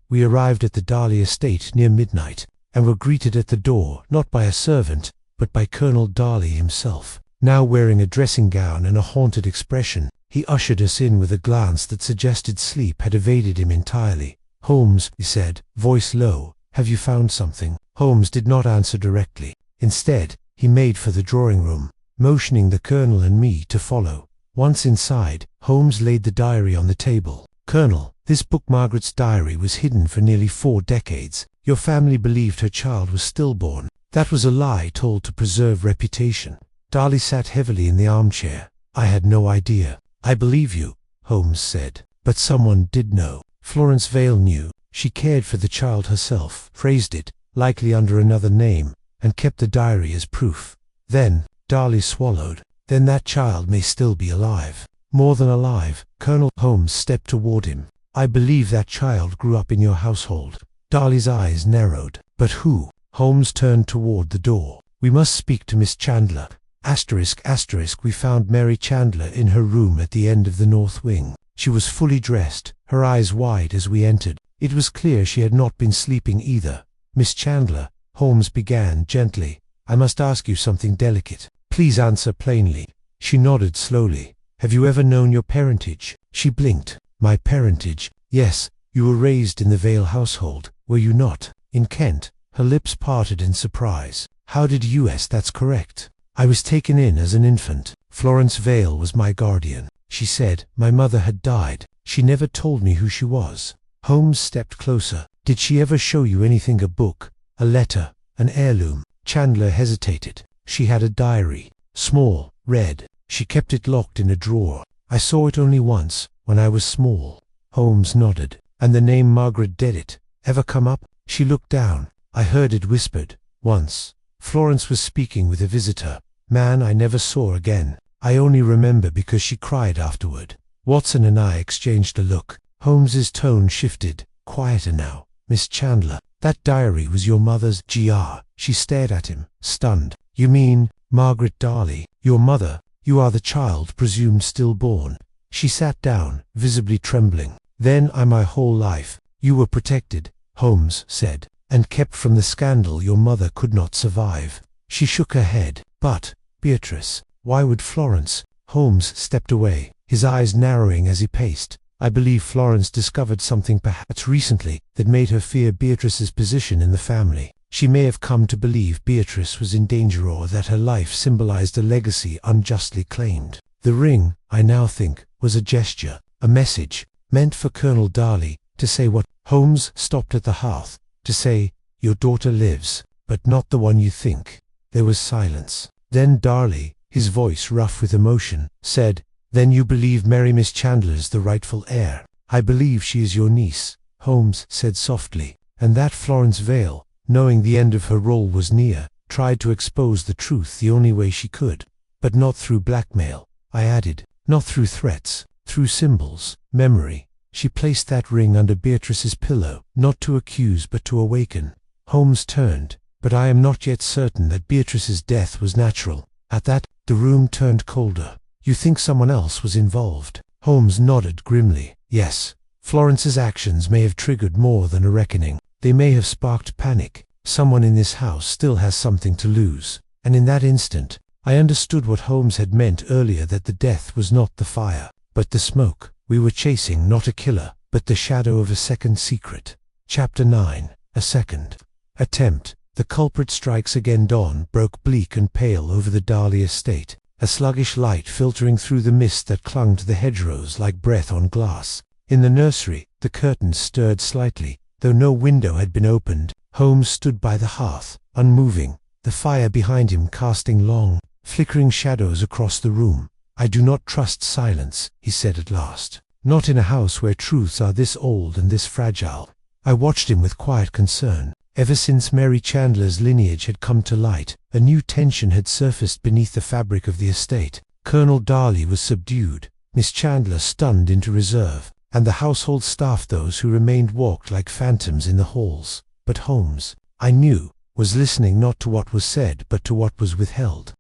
We arrived at the Darley estate near midnight, and were greeted at the door not by a servant, but by Colonel Darley himself. now wearing a dressing gown and a haunted expression. He ushered us in with a glance that suggested sleep had evaded him entirely. "Holmes," he said, voice low, "have you found something?" Holmes did not answer directly. Instead, he made for the drawing room, motioning the Colonel and me to follow. Once inside, Holmes laid the diary on the table. "Colonel, this book, Margaret's diary, was hidden for nearly 4 decades. Your family believed her child was stillborn. That was a lie told to preserve reputation." Darley sat heavily in the armchair. "I had no idea." "I believe you," Holmes said. "But someone did know. Florence Vale knew. She cared for the child herself, raised it, likely under another name, and kept the diary as proof. Then," Darley swallowed, "then that child may still be alive." "More than alive." Colonel Holmes stepped toward him. "I believe that child grew up in your household." Darley's eyes narrowed. "But who?" Holmes turned toward the door. "We must speak to Miss Chandler. ***, we found Mary Chandler in her room at the end of the north wing. She was fully dressed, her eyes wide as we entered. It was clear she had not been sleeping either. Miss Chandler," Holmes began gently, "I must ask you something delicate. Please answer plainly." She nodded slowly. "Have you ever known your parentage?" She blinked. "My parentage? Yes. You were raised in the Vale household, were you not? In Kent?" Her lips parted in surprise. "How did you guess that's correct?" "I was taken in as an infant. Florence Vale was my guardian," she said. "My mother had died. She never told me who she was." Holmes stepped closer. "Did she ever show you anything, a book, a letter, an heirloom?" Chandler hesitated. "She had a diary. Small, red. She kept it locked in a drawer. I saw it only once, when I was small." Holmes nodded. "And the name Margaret Dedit ever come up?" She looked down. "I heard it whispered, once. Florence was speaking with a visitor, man I never saw again. I only remember because she cried afterward." Watson and I exchanged a look. Holmes's tone shifted, quieter now. "Miss Chandler, that diary was your mother's?" "Gr." She stared at him, stunned. "You mean, Margaret Darley, your mother? You are the child presumed stillborn." She sat down, visibly trembling. "Then my whole life, you were protected," Holmes said, "and kept from the scandal your mother could not survive." She shook her head. "But, Beatrice, why would Florence?" Holmes stepped away, his eyes narrowing as he paced. "I believe Florence discovered something perhaps recently that made her fear Beatrice's position in the family. She may have come to believe Beatrice was in danger or that her life symbolized a legacy unjustly claimed. The ring, I now think, was a gesture, a message, meant for Colonel Darley, to say what?" Holmes stopped at the hearth. "To say, your daughter lives, but not the one you think." There was silence. Then Darley, his voice rough with emotion, said, "Then you believe Miss Chandler's the rightful heir?" "I believe she is your niece," Holmes said softly, "and that Florence Vale, knowing the end of her role was near, tried to expose the truth the only way she could. But not through blackmail," I added, "not through threats, through symbols, memory. She placed that ring under Beatrice's pillow, not to accuse but to awaken." Holmes turned. "But I am not yet certain that Beatrice's death was natural." At that, the room turned colder. "You think someone else was involved?" Holmes nodded grimly. "Yes. Florence's actions may have triggered more than a reckoning. They may have sparked panic. Someone in this house still has something to lose." And in that instant, I understood what Holmes had meant earlier, that the death was not the fire, but the smoke. We were chasing not a killer, but the shadow of a second secret. Chapter 9. A second attempt. The culprit strikes again. Dawn broke bleak and pale over the Darley estate, a sluggish light filtering through the mist that clung to the hedgerows like breath on glass. In the nursery, the curtains stirred slightly, though no window had been opened. Holmes stood by the hearth, unmoving, the fire behind him casting long, flickering shadows across the room. "I do not trust silence," he said at last. "Not in a house where truths are this old and this fragile." I watched him with quiet concern. Ever since Mary Chandler's lineage had come to light, a new tension had surfaced beneath the fabric of the estate. Colonel Darley was subdued, Miss Chandler stunned into reserve, and the household staff, those who remained, walked like phantoms in the halls. But Holmes, I knew, was listening not to what was said but to what was withheld.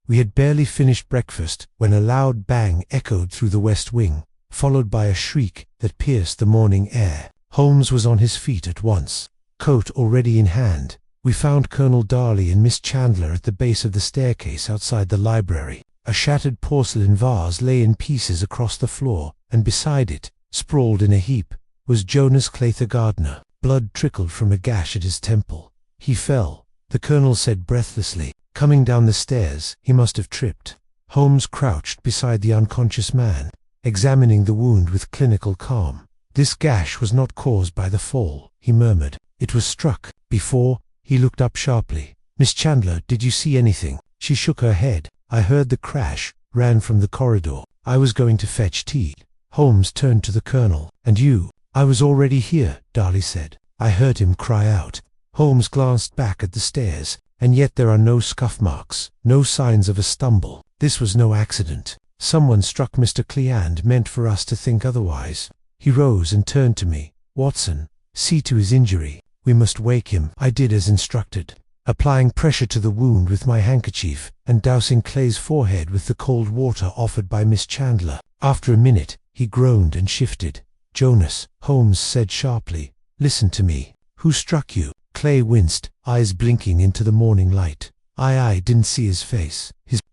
We had barely finished breakfast when a loud bang echoed through the west wing, followed by a shriek that pierced the morning air. Holmes was on his feet at once, coat already in hand, We found Colonel Darley and Miss Chandler at the base of the staircase outside the library. A shattered porcelain vase lay in pieces across the floor, and beside it, sprawled in a heap, was Jonas Clayther Gardner. Blood trickled from a gash at his temple. He fell, the colonel said breathlessly. Coming down the stairs, he must have tripped. Holmes crouched beside the unconscious man, examining the wound with clinical calm. This gash was not caused by the fall, he murmured. It was struck. Before, he looked up sharply. Miss Chandler, did you see anything? She shook her head. I heard the crash, ran from the corridor. I was going to fetch tea. Holmes turned to the colonel. And you? I was already here, Darley said. I heard him cry out. Holmes glanced back at the stairs, and yet there are no scuff marks, no signs of a stumble. This was no accident. Someone struck Mr. Cleand, meant for us to think otherwise. He rose and turned to me. Watson, see to his injury. We must wake him. I did as instructed, applying pressure to the wound with my handkerchief, and dousing Clay's forehead with the cold water offered by Miss Chandler. After a minute, he groaned and shifted. Jonas, Holmes said sharply, listen to me. Who struck you? Clay winced, eyes blinking into the morning light. I didn't see his face.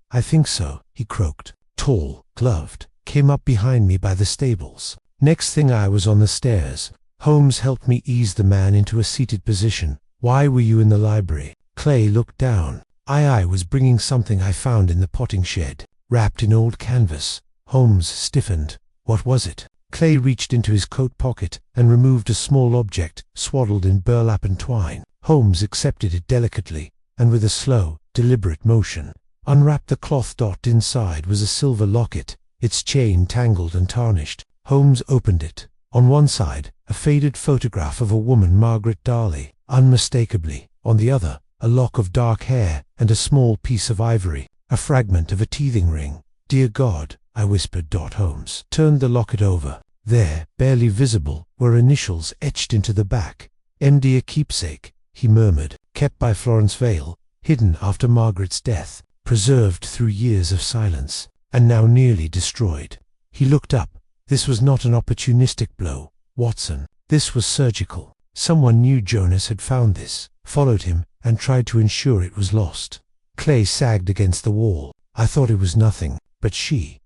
I think so, he croaked. Tall, gloved, came up behind me by the stables. Next thing I was on the stairs. Holmes helped me ease the man into a seated position. Why were you in the library? Clay looked down. I was bringing something I found in the potting shed, wrapped in old canvas. Holmes stiffened. What was it? Clay reached into his coat pocket and removed a small object swaddled in burlap and twine. Holmes accepted it delicately, and with a slow, deliberate motion, unwrapped the cloth. Inside was a silver locket, its chain tangled and tarnished. Holmes opened it. On one side, a faded photograph of a woman, Margaret Darley, unmistakably. On the other, a lock of dark hair and a small piece of ivory, a fragment of a teething ring. Dear God, I whispered. Holmes turned the locket over. There, barely visible, were initials etched into the back. MD, a keepsake, he murmured, kept by Florence Vale, hidden after Margaret's death, preserved through years of silence, and now nearly destroyed. He looked up. This was not an opportunistic blow, Watson. This was surgical. Someone knew Jonas had found this, followed him, and tried to ensure it was lost. Clay sagged against the wall. I thought it was nothing, but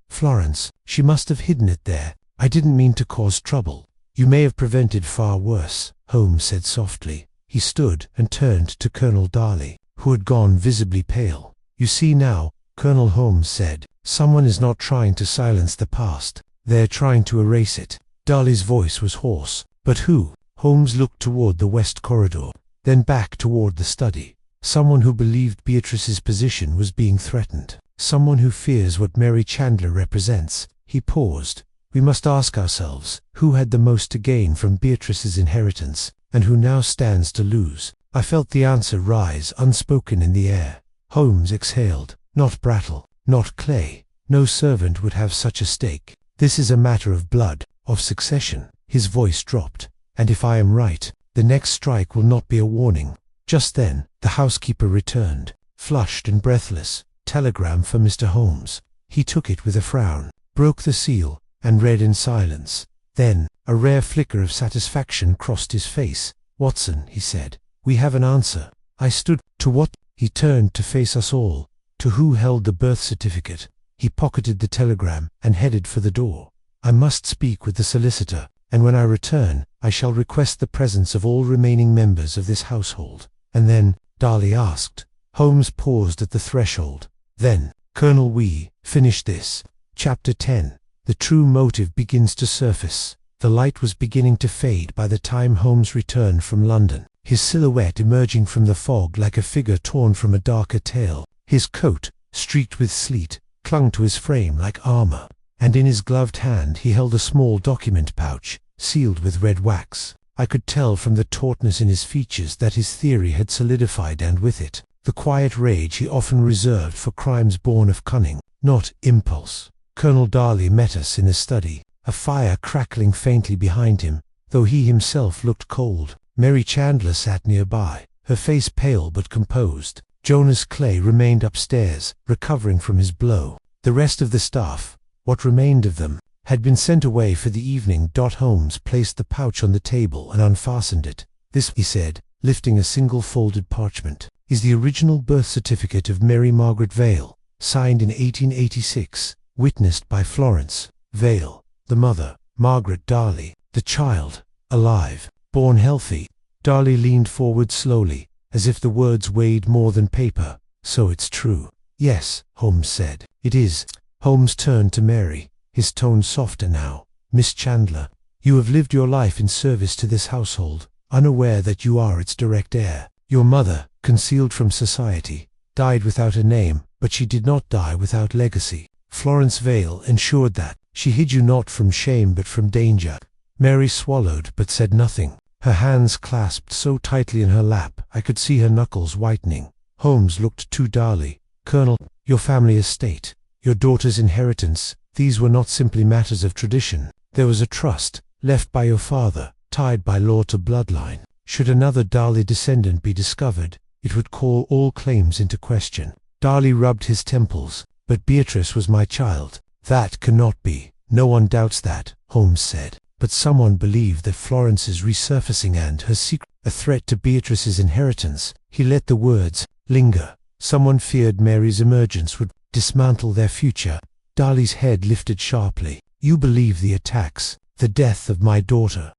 Florence, she must have hidden it there. I didn't mean to cause trouble. You may have prevented far worse, Holmes said softly. He stood and turned to Colonel Darley, who had gone visibly pale. You see now, Colonel Holmes said, someone is not trying to silence the past. They're trying to erase it. Darley's voice was hoarse. But who? Holmes looked toward the west corridor, then back toward the study. Someone who believed Beatrice's position was being threatened. Someone who fears what Mary Chandler represents. He paused. We must ask ourselves, who had the most to gain from Beatrice's inheritance, and who now stands to lose? I felt the answer rise unspoken in the air. Holmes exhaled. Not Brattle, not Clay. No servant would have such a stake. This is a matter of blood, of succession. His voice dropped. And if I am right, the next strike will not be a warning. Just then, the housekeeper returned, flushed and breathless. Telegram for Mr. Holmes. He took it with a frown, broke the seal, and read in silence. Then, a rare flicker of satisfaction crossed his face. Watson, he said, we have an answer. I stood. To what? He turned to face us all. To who held the birth certificate? He pocketed the telegram and headed for the door. I must speak with the solicitor, and when I return, I shall request the presence of all remaining members of this household. And then, Darley asked. Holmes paused at the threshold. Then, Colonel, we finish this. Chapter 10. The true motive begins to surface. The light was beginning to fade by the time Holmes returned from London, his silhouette emerging from the fog like a figure torn from a darker tale. His coat, streaked with sleet, clung to his frame like armor, and in his gloved hand he held a small document pouch, sealed with red wax. I could tell from the tautness in his features that his theory had solidified, and with it, the quiet rage he often reserved for crimes born of cunning, not impulse. Colonel Darley met us in the study, a fire crackling faintly behind him, though he himself looked cold. Mary Chandler sat nearby, her face pale but composed. Jonas Clay remained upstairs, recovering from his blow. The rest of the staff, what remained of them, had been sent away for the evening. Holmes placed the pouch on the table and unfastened it. This, he said, lifting a single folded parchment, is the original birth certificate of Mary Margaret Vale, signed in 1886, witnessed by Florence Vale, the mother, Margaret Darley, the child, alive, born healthy. Darley leaned forward slowly, as if the words weighed more than paper. So it's true. Yes, Holmes said. It is. Holmes turned to Mary, his tone softer now. Miss Chandler, you have lived your life in service to this household, unaware that you are its direct heir. Your mother, concealed from society, died without a name, but she did not die without legacy. Florence Vale ensured that. She hid you not from shame but from danger. Mary swallowed but said nothing. Her hands clasped so tightly in her lap I could see her knuckles whitening. Holmes looked to Darley. Colonel, your family estate, your daughter's inheritance, these were not simply matters of tradition. There was a trust, left by your father, tied by law to bloodline. Should another Darley descendant be discovered, it would call all claims into question. Darley rubbed his temples. But Beatrice was my child. That cannot be. No one doubts that, Holmes said. But someone believed that Florence's resurfacing and her secret, a threat to Beatrice's inheritance. He let the words linger. Someone feared Mary's emergence would dismantle their future. Darley's head lifted sharply. You believe the attacks, the death of my daughter.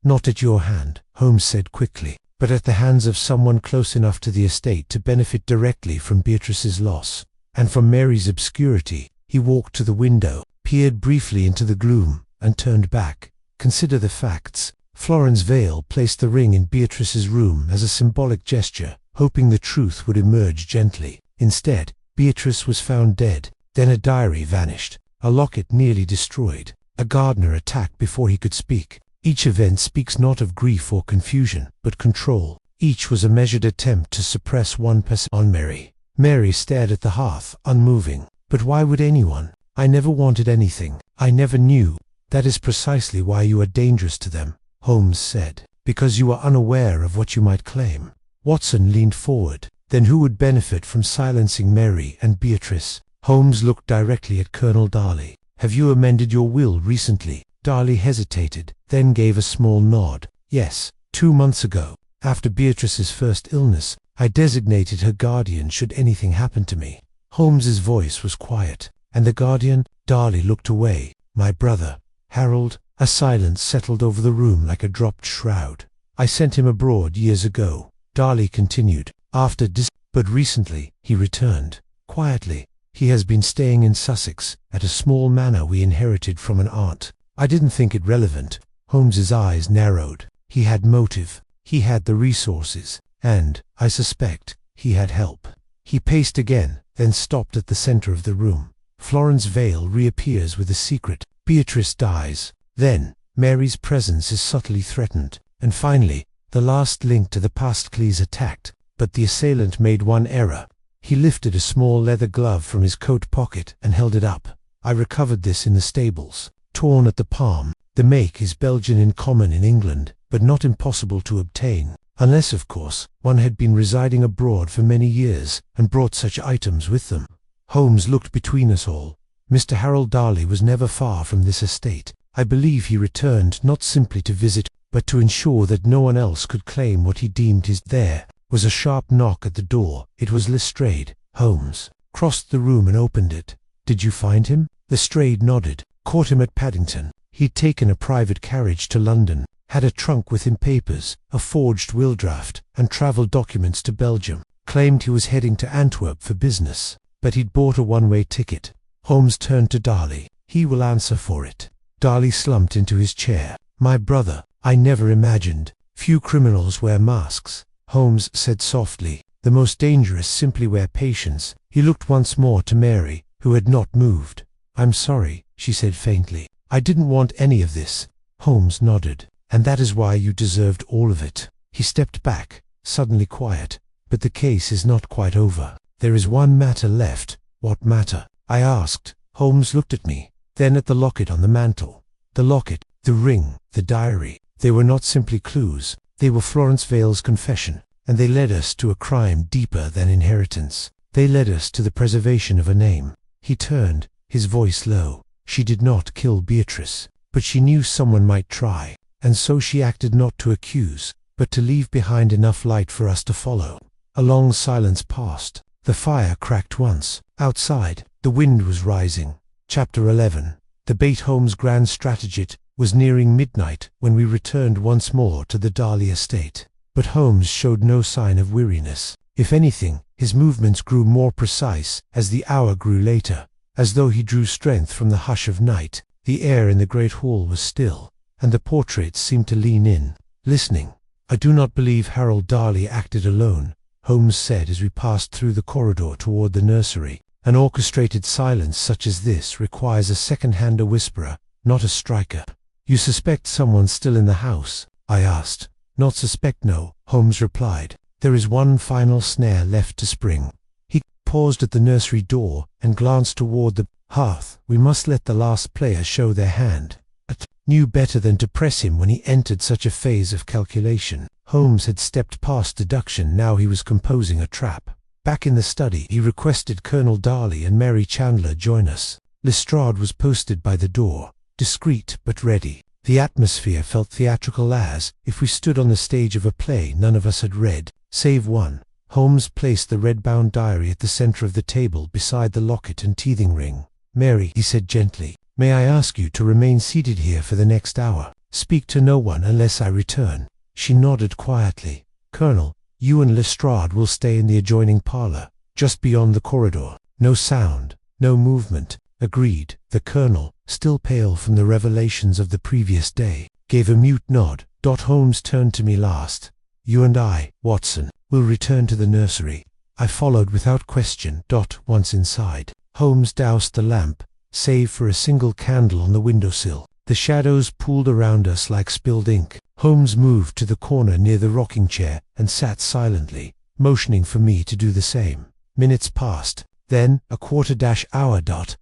Not at your hand, Holmes said quickly, but at the hands of someone close enough to the estate to benefit directly from Beatrice's loss. And from Mary's obscurity. He walked to the window, peered briefly into the gloom, and turned back. Consider the facts. Florence Vale placed the ring in Beatrice's room as a symbolic gesture, hoping the truth would emerge gently. Instead, Beatrice was found dead. Then a diary vanished, a locket nearly destroyed, a gardener attacked before he could speak. Each event speaks not of grief or confusion, but control. Each was a measured attempt to suppress one person on Mary. Mary stared at the hearth, unmoving. But why would anyone? I never wanted anything. I never knew. That is precisely why you are dangerous to them, Holmes said. Because you are unaware of what you might claim. Watson leaned forward. Then who would benefit from silencing Mary and Beatrice? Holmes looked directly at Colonel Darley. Have you amended your will recently? Darley hesitated, then gave a small nod. Yes, 2 months ago, after Beatrice's first illness, I designated her guardian should anything happen to me. Holmes's voice was quiet. And the guardian? Darley looked away. My brother, Harold. A silence settled over the room like a dropped shroud. I sent him abroad years ago. Darley continued. But recently, he returned. Quietly. He has been staying in Sussex, at a small manor we inherited from an aunt. I didn't think it relevant. Holmes's eyes narrowed. He had motive. He had the resources. And, I suspect, he had help. He paced again, then stopped at the center of the room. Florence Vale reappears with a secret. Beatrice dies. Then, Mary's presence is subtly threatened. And finally, the last link to the past Cleese attacked. But the assailant made one error. He lifted a small leather glove from his coat pocket and held it up. I recovered this in the stables. Torn at the palm. The make is Belgian in common in England, but not impossible to obtain. Unless, of course, one had been residing abroad for many years and brought such items with them. Holmes looked between us all. Mr. Harold Darley was never far from this estate. I believe he returned not simply to visit, but to ensure that no one else could claim what he deemed his. There was a sharp knock at the door. It was Lestrade. Holmes crossed the room and opened it. Did you find him? Lestrade nodded. Caught him at Paddington. He'd taken a private carriage to London. Had a trunk with him papers, a forged will draft, and travel documents to Belgium. Claimed he was heading to Antwerp for business, but he'd bought a one-way ticket. Holmes turned to Darley. He will answer for it. Darley slumped into his chair. My brother, I never imagined. Few criminals wear masks. Holmes said softly. The most dangerous simply wear patience. He looked once more to Mary, who had not moved. I'm sorry, she said faintly. I didn't want any of this. Holmes nodded. And that is why you deserved all of it. He stepped back, suddenly quiet. But the case is not quite over. There is one matter left. What matter? I asked. Holmes looked at me, then at the locket on the mantel. The locket, the ring, the diary. They were not simply clues. They were Florence Vale's confession. And they led us to a crime deeper than inheritance. They led us to the preservation of a name. He turned, his voice low. She did not kill Beatrice, but she knew someone might try. And so she acted not to accuse, but to leave behind enough light for us to follow. A long silence passed. The fire cracked once. Outside, the wind was rising. Chapter 11. The Bate Holmes grand strategy. It was nearing midnight when we returned once more to the Darley estate. But Holmes showed no sign of weariness. If anything, his movements grew more precise as the hour grew later, as though he drew strength from the hush of night. The air in the great hall was still, and the portraits seemed to lean in, listening. "I do not believe Harold Darley acted alone," Holmes said as we passed through the corridor toward the nursery. "An orchestrated silence such as this requires a second-hander whisperer, not a striker." "You suspect someone still in the house?" I asked. "Not suspect, no," Holmes replied. "There is one final snare left to spring." He paused at the nursery door and glanced toward the hearth. "We must let the last player show their hand." I knew better than to press him when he entered such a phase of calculation. Holmes had stepped past deduction, now he was composing a trap. Back in the study, he requested Colonel Darley and Mary Chandler join us. Lestrade was posted by the door, discreet but ready. The atmosphere felt theatrical, as if we stood on the stage of a play none of us had read, save one. Holmes placed the red-bound diary at the center of the table beside the locket and teething ring. "Mary," he said gently, "may I ask you to remain seated here for the next hour? Speak to no one unless I return." She nodded quietly. "Colonel, you and Lestrade will stay in the adjoining parlor, just beyond the corridor. No sound, no movement." "Agreed." The colonel, still pale from the revelations of the previous day, gave a mute nod. Holmes turned to me last. "You and I, Watson, will return to the nursery." I followed without question. Once inside, Holmes doused the lamp, save for a single candle on the windowsill. The shadows pooled around us like spilled ink. Holmes moved to the corner near the rocking chair and sat silently, motioning for me to do the same. Minutes passed. Then, a quarter-hour.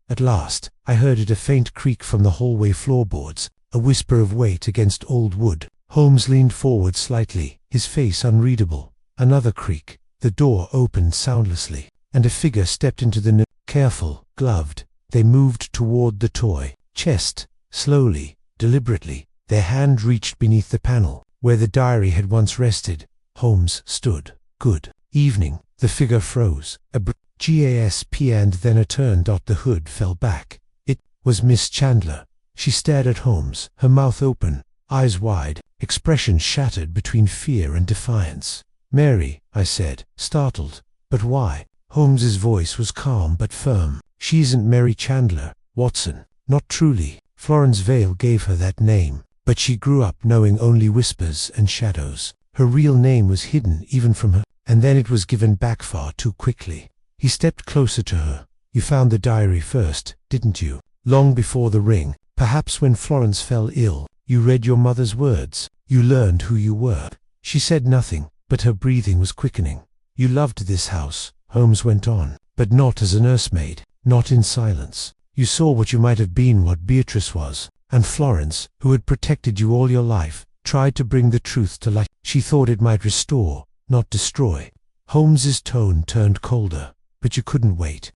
At last, I heard a faint creak from the hallway floorboards, a whisper of weight against old wood. Holmes leaned forward slightly, his face unreadable. Another creak. The door opened soundlessly, and a figure stepped into the careful, gloved. They moved toward the toy chest, slowly, deliberately. Their hand reached beneath the panel, where the diary had once rested. Holmes stood. "Good evening." The figure froze. A gasp and then a turn. The hood fell back. It was Miss Chandler. She stared at Holmes, her mouth open, eyes wide, expression shattered between fear and defiance. "Mary," I said, startled. "But why?" Holmes's voice was calm but firm. "She isn't Mary Chandler, Watson. Not truly. Florence Vale gave her that name, but she grew up knowing only whispers and shadows. Her real name was hidden even from her, and then it was given back far too quickly." He stepped closer to her. "You found the diary first, didn't you? Long before the ring, perhaps when Florence fell ill. You read your mother's words. You learned who you were." She said nothing, but her breathing was quickening. "You loved this house," Holmes went on, "but not as a nursemaid, not in silence. You saw what you might have been, what Beatrice was, and Florence, who had protected you all your life, tried to bring the truth to light. She thought it might restore, not destroy." Holmes's tone turned colder. "But you couldn't wait."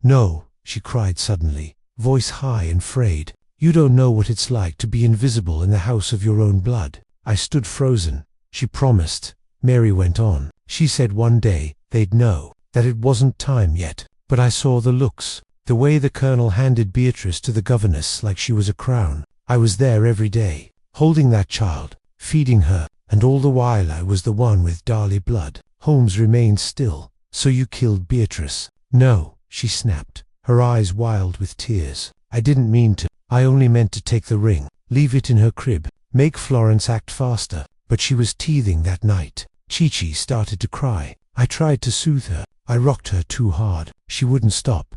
"No," she cried suddenly, voice high and frayed. "You don't know what it's like to be invisible in the house of your own blood." I stood frozen. "She promised," Mary went on. "She said one day they'd know, that it wasn't time yet. But I saw the looks, the way the colonel handed Beatrice to the governess like she was a crown. I was there every day, holding that child, feeding her, and all the while I was the one with Darley blood." Holmes remained still. "So you killed Beatrice?" "No," she snapped, her eyes wild with tears. "I didn't mean to. I only meant to take the ring, leave it in her crib, make Florence act faster. But she was teething that night. Chi-Chi started to cry. I tried to soothe her. I rocked her too hard. She wouldn't stop.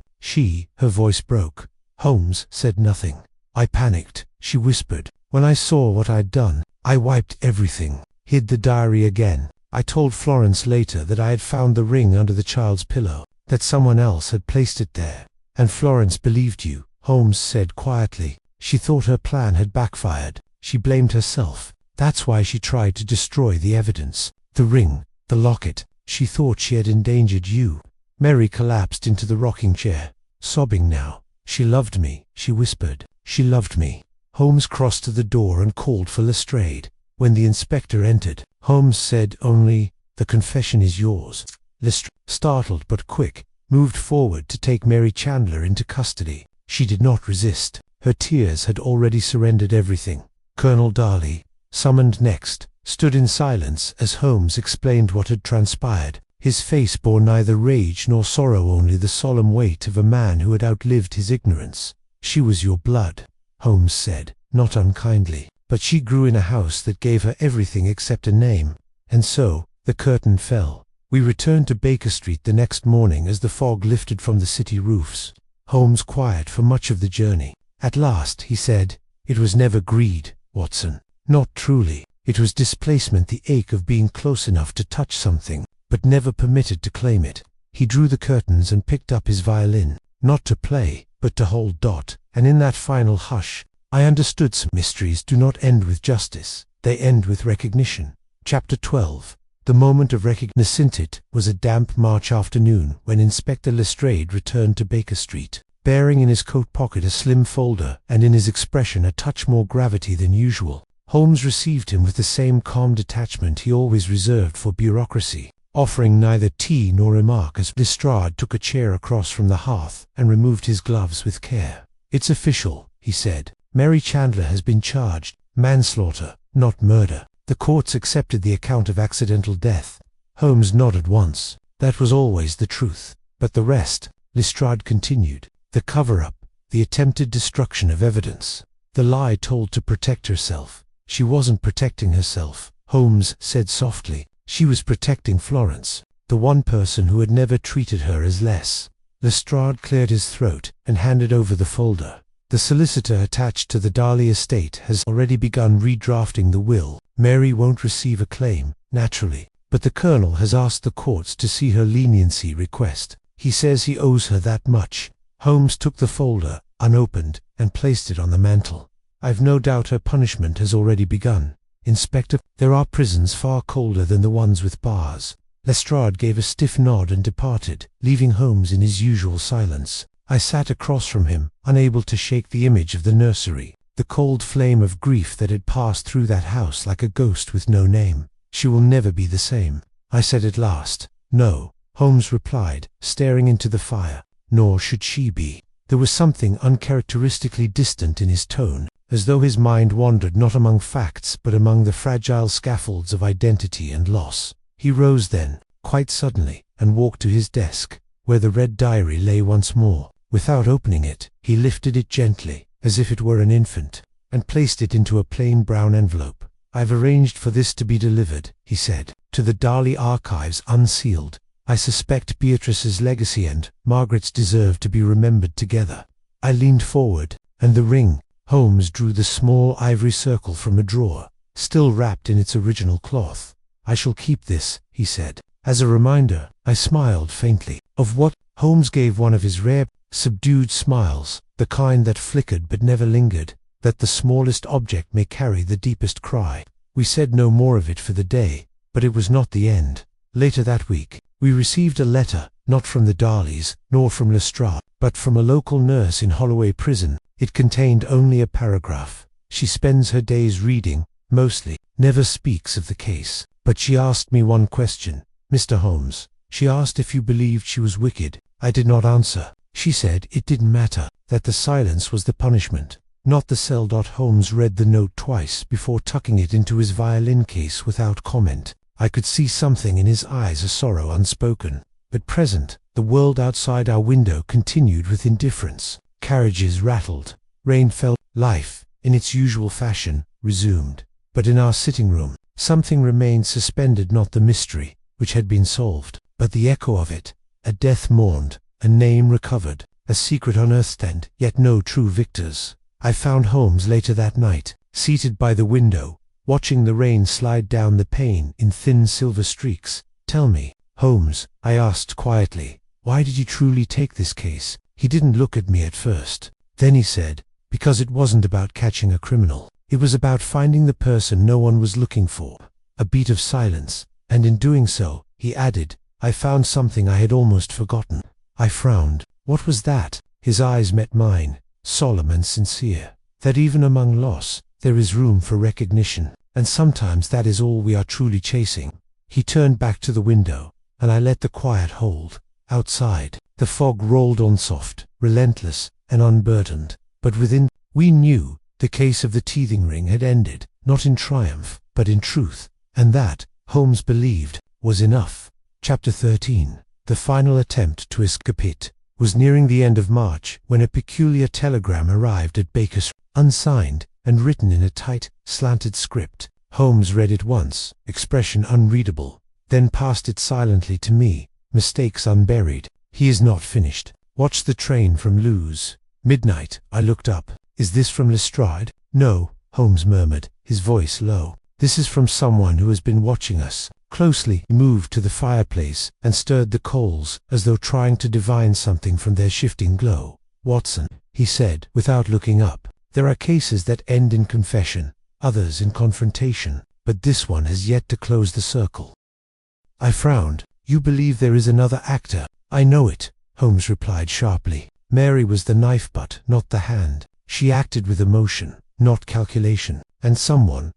Her voice broke. Holmes said nothing. I panicked. She whispered. When I saw what I'd done, I wiped everything, hid the diary again. I told Florence later that I had found the ring under the child's pillow, that someone else had placed it there. And Florence believed you," Holmes said quietly. "She thought her plan had backfired. She blamed herself. That's why she tried to destroy the evidence. The ring, the locket. She thought she had endangered you." Mary collapsed into the rocking chair, sobbing now. "She loved me," she whispered. "She loved me." Holmes crossed to the door and called for Lestrade. When the inspector entered, Holmes said only, "The confession is yours." Lestrade, startled but quick, moved forward to take Mary Chandler into custody. She did not resist. Her tears had already surrendered everything. Colonel Darley, summoned next, stood in silence as Holmes explained what had transpired. His face bore neither rage nor sorrow, only the solemn weight of a man who had outlived his ignorance. "She was your blood," Holmes said, not unkindly, "but she grew in a house that gave her everything except a name." And so, the curtain fell. We returned to Baker Street the next morning as the fog lifted from the city roofs. Holmes quiet for much of the journey. At last, he said, "It was never greed, Watson. Not truly. It was displacement, the ache of being close enough to touch something, but never permitted to claim it." He drew the curtains and picked up his violin, not to play, but to hold Dot, and in that final hush, I understood some mysteries do not end with justice, they end with recognition. Chapter 12. The moment of recognition. It was a damp March afternoon when Inspector Lestrade returned to Baker Street, bearing in his coat pocket a slim folder, and in his expression a touch more gravity than usual. Holmes received him with the same calm detachment he always reserved for bureaucracy, offering neither tea nor remark as Lestrade took a chair across from the hearth and removed his gloves with care. "It's official," he said. "Mary Chandler has been charged. Manslaughter, not murder. The courts accepted the account of accidental death." Holmes nodded once. "That was always the truth. But the rest," Lestrade continued, "the cover-up, the attempted destruction of evidence, the lie told to protect herself." "She wasn't protecting herself," Holmes said softly. "She was protecting Florence, the one person who had never treated her as less." Lestrade cleared his throat and handed over the folder. "The solicitor attached to the Darley estate has already begun redrafting the will. Mary won't receive a claim, naturally, but the Colonel has asked the courts to see her leniency request. He says he owes her that much." Holmes took the folder, unopened, and placed it on the mantel. "I've no doubt her punishment has already begun, Inspector. There are prisons far colder than the ones with bars." Lestrade gave a stiff nod and departed, leaving Holmes in his usual silence. I sat across from him, unable to shake the image of the nursery, the cold flame of grief that had passed through that house like a ghost with no name. "She will never be the same," I said at last. "No," Holmes replied, staring into the fire. "Nor should she be." There was something uncharacteristically distant in his tone, as though his mind wandered not among facts but among the fragile scaffolds of identity and loss. He rose then, quite suddenly, and walked to his desk, where the red diary lay once more. Without opening it, he lifted it gently, as if it were an infant, and placed it into a plain brown envelope. "I've arranged for this to be delivered," he said, "to the Darley archives unsealed. I suspect Beatrice's legacy and Margaret's deserve to be remembered together." I leaned forward, and the ring. Holmes drew the small ivory circle from a drawer, still wrapped in its original cloth. "I shall keep this," he said, "as a reminder." I smiled faintly. "Of what?" Holmes gave one of his rare, subdued smiles, the kind that flickered but never lingered, "that the smallest object may carry the deepest cry." We said no more of it for the day, but it was not the end. Later that week, we received a letter, not from the Darleys, nor from Lestrade, but from a local nurse in Holloway Prison. It contained only a paragraph. "She spends her days reading, mostly, never speaks of the case. But she asked me one question, Mr. Holmes. She asked if you believed she was wicked. I did not answer. She said it didn't matter, that the silence was the punishment, not the cell." Holmes read the note twice before tucking it into his violin case without comment. I could see something in his eyes, a sorrow unspoken. At present, the world outside our window continued with indifference. Carriages rattled. Rain fell. Life, in its usual fashion, resumed. But in our sitting room, something remained suspended, not the mystery, which had been solved, but the echo of it. A death mourned, a name recovered, a secret unearthed, and yet no true victors. I found Holmes later that night, seated by the window, watching the rain slide down the pane in thin silver streaks. "Tell me, Holmes," I asked quietly, "why did you truly take this case?" He didn't look at me at first. Then he said, "Because it wasn't about catching a criminal. It was about finding the person no one was looking for." A beat of silence, and in doing so, he added, "I found something I had almost forgotten." I frowned. What was that? His eyes met mine, solemn and sincere. "That even among loss, there is room for recognition." and sometimes that is all we are truly chasing. He turned back to the window, and I let the quiet hold. Outside, the fog rolled on soft, relentless, and unburdened. But within, we knew the case of the teething ring had ended, not in triumph, but in truth, and that, Holmes believed, was enough. Chapter 13. The final attempt to escape. It was nearing the end of March when a peculiar telegram arrived at Baker's, unsigned, and written in a tight, slanted script. Holmes read it once, expression unreadable, then passed it silently to me, mistakes unburied. He is not finished. Watch the train from Lewes. Midnight. I looked up. Is this from Lestrade? No, Holmes murmured, his voice low. This is from someone who has been watching us closely. He moved to the fireplace and stirred the coals as though trying to divine something from their shifting glow. Watson, he said, without looking up. There are cases that end in confession, others in confrontation, but this one has yet to close the circle. I frowned. You believe there is another actor? I know it, Holmes replied sharply. Mary was the knife butt, not the hand. She acted with emotion, not calculation, and someone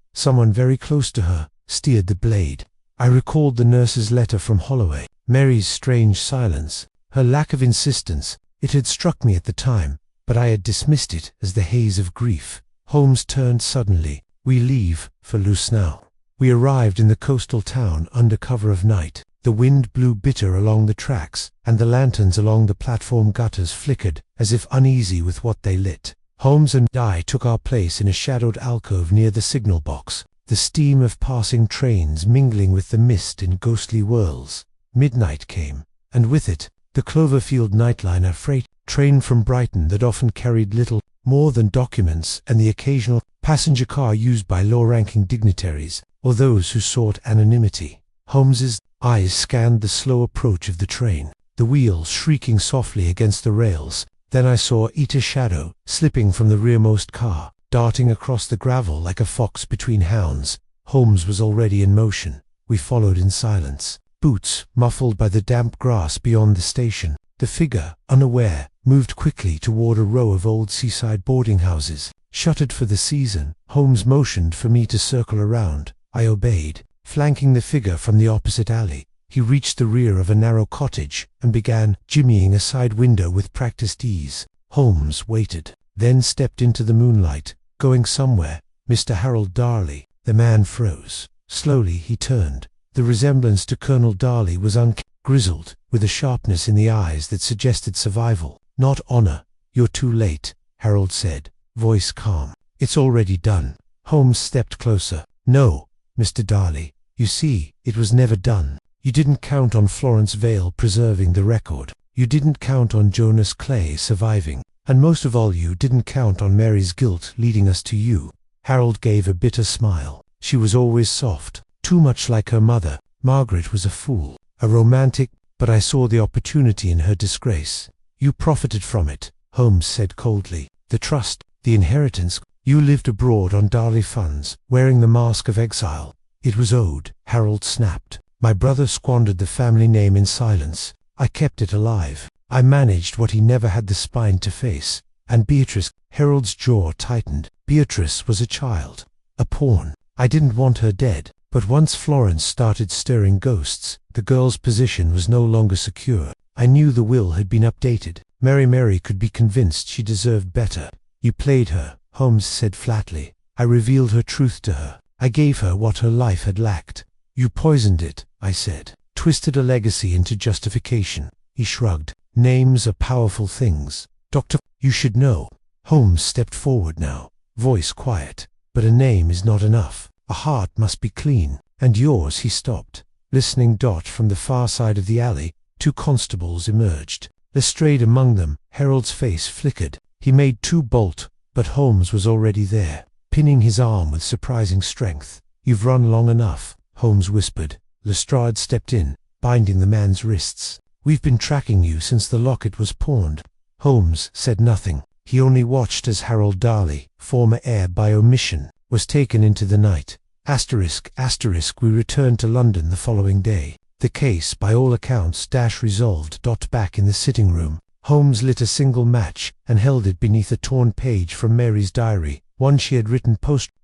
very close to her, steered the blade. I recalled the nurse's letter from Holloway, Mary's strange silence, her lack of insistence. It had struck me at the time, but I had dismissed it as the haze of grief. Holmes turned suddenly. We leave for Lucenau. We arrived in the coastal town under cover of night. The wind blew bitter along the tracks, and the lanterns along the platform gutters flickered, as if uneasy with what they lit. Holmes and I took our place in a shadowed alcove near the signal box, the steam of passing trains mingling with the mist in ghostly whirls. Midnight came, and with it, the Cloverfield nightliner freight train from Brighton that often carried little more than documents and the occasional passenger car used by low-ranking dignitaries, or those who sought anonymity. Holmes's eyes scanned the slow approach of the train, the wheels shrieking softly against the rails. Then I saw Ita's shadow, slipping from the rearmost car, darting across the gravel like a fox between hounds. Holmes was already in motion. We followed in silence, boots muffled by the damp grass beyond the station. The figure, unaware, moved quickly toward a row of old seaside boarding houses, shuttered for the season. Holmes motioned for me to circle around. I obeyed. Flanking the figure from the opposite alley, he reached the rear of a narrow cottage and began jimmying a side window with practiced ease. Holmes waited, then stepped into the moonlight, going somewhere. Mr. Harold Darley. The man froze. Slowly he turned. The resemblance to Colonel Darley was grizzled, with a sharpness in the eyes that suggested survival, not honor. You're too late, Harold said, voice calm. It's already done. Holmes stepped closer. No, Mr. Darley, you see, it was never done. You didn't count on Florence Vale preserving the record. You didn't count on Jonas Clay surviving. And most of all, you didn't count on Mary's guilt leading us to you. Harold gave a bitter smile. She was always soft, too much like her mother. Margaret was a fool, a romantic, but I saw the opportunity in her disgrace. You profited from it, Holmes said coldly. The trust, the inheritance. You lived abroad on Darley funds, wearing the mask of exile. It was owed, Harold snapped. My brother squandered the family name in silence. I kept it alive. I managed what he never had the spine to face. And Beatrice, Harold's jaw tightened. Beatrice was a child, a pawn. I didn't want her dead, but once Florence started stirring ghosts, the girl's position was no longer secure. I knew the will had been updated. Mary could be convinced she deserved better. You played her, Holmes said flatly. I revealed her truth to her. I gave her what her life had lacked. You poisoned it, I said. Twisted a legacy into justification. He shrugged. Names are powerful things. Doctor, you should know. Holmes stepped forward now, voice quiet. But a name is not enough. A heart must be clean. And yours. He stopped. Listening. From the far side of the alley, two constables emerged. Lestrade among them. Harold's face flickered. He made two bolt, but Holmes was already there, pinning his arm with surprising strength. You've run long enough, Holmes whispered. Lestrade stepped in, binding the man's wrists. We've been tracking you since the locket was pawned. Holmes said nothing. He only watched as Harold Darley, former heir by omission, was taken into the night. ***. We returned to London the following day. The case, by all accounts, resolved. Back in the sitting room, Holmes lit a single match and held it beneath a torn page from Mary's diary, one she had written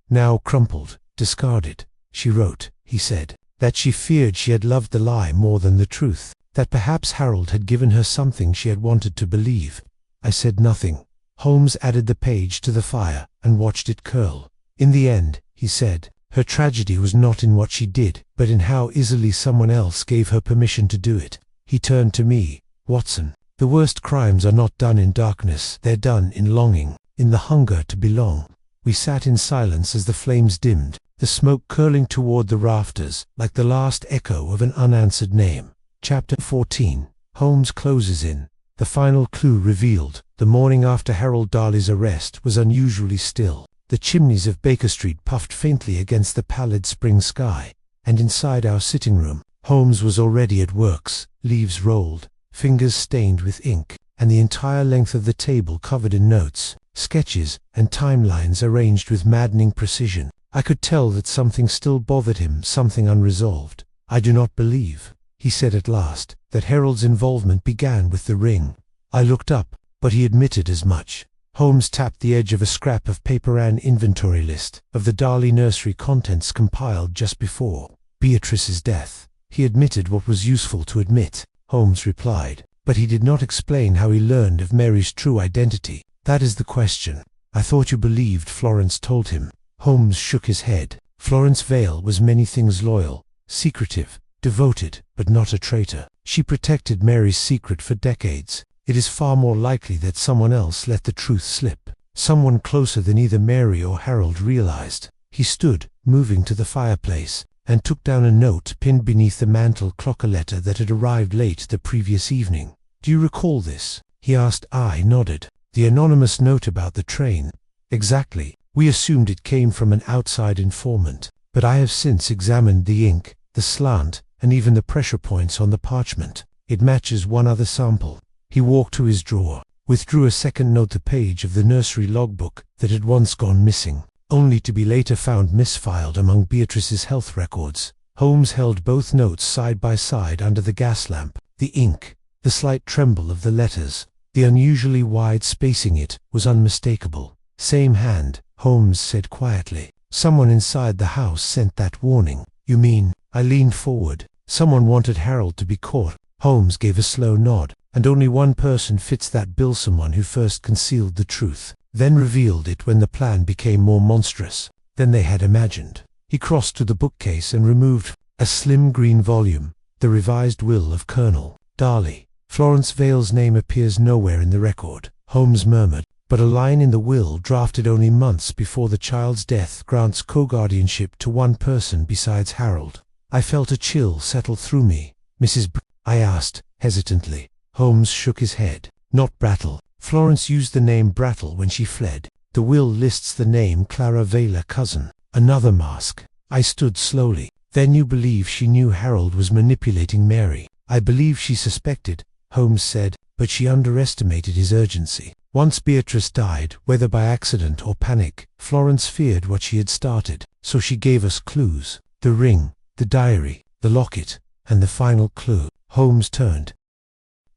now crumpled. discarded. She wrote, he said, that she feared she had loved the lie more than the truth, that perhaps Harold had given her something she had wanted to believe. I said nothing. Holmes added the page to the fire and watched it curl. In the end, he said, her tragedy was not in what she did, but in how easily someone else gave her permission to do it. He turned to me. Watson, the worst crimes are not done in darkness, they're done in longing, in the hunger to belong. We sat in silence as the flames dimmed, the smoke curling toward the rafters, like the last echo of an unanswered name. Chapter 14. Holmes closes in. The final clue revealed. The morning after Harold Darley's arrest was unusually still. The chimneys of Baker Street puffed faintly against the pallid spring sky, and inside our sitting room, Holmes was already at works, leaves rolled, fingers stained with ink, and the entire length of the table covered in notes, sketches, and timelines arranged with maddening precision. I could tell that something still bothered him, something unresolved. I do not believe, he said at last, that Harold's involvement began with the ring. I looked up, but he admitted as much. Holmes tapped the edge of a scrap of paper, an inventory list of the Darley nursery contents compiled just before Beatrice's death. He admitted what was useful to admit, Holmes replied, but he did not explain how he learned of Mary's true identity. That is the question. I thought you believed Florence told him. Holmes shook his head. Florence Vale was many things: loyal, secretive, devoted, but not a traitor. She protected Mary's secret for decades. It is far more likely that someone else let the truth slip. Someone closer than either Mary or Harold realized. He stood, moving to the fireplace, and took down a note pinned beneath the mantel clock, a letter that had arrived late the previous evening. Do you recall this? He asked. I nodded. The anonymous note about the train. Exactly. We assumed it came from an outside informant, but I have since examined the ink, the slant, and even the pressure points on the parchment. It matches one other sample. He walked to his drawer, withdrew a second note, the page of the nursery logbook that had once gone missing, only to be later found misfiled among Beatrice's health records. Holmes held both notes side by side under the gas lamp. The ink, the slight tremble of the letters, the unusually wide spacing, it was unmistakable. Same hand, Holmes said quietly. Someone inside the house sent that warning. You mean? I leaned forward. Someone wanted Harold to be caught. Holmes gave a slow nod. And only one person fits that bill, someone who first concealed the truth, then revealed it when the plan became more monstrous than they had imagined. He crossed to the bookcase and removed a slim green volume, the revised will of Colonel Darley. Florence Vale's name appears nowhere in the record, Holmes murmured, but a line in the will drafted only months before the child's death grants co-guardianship to one person besides Harold. I felt a chill settle through me. Mrs. I asked, hesitantly. Holmes shook his head. Not Brattle. Florence used the name Brattle when she fled. The will lists the name Clara Vale, cousin. Another mask. I stood slowly. Then you believe she knew Harold was manipulating Mary? I believe she suspected, Holmes said, but she underestimated his urgency. Once Beatrice died, whether by accident or panic, Florence feared what she had started, so she gave us clues. The ring, the diary, the locket, and the final clue. Holmes turned.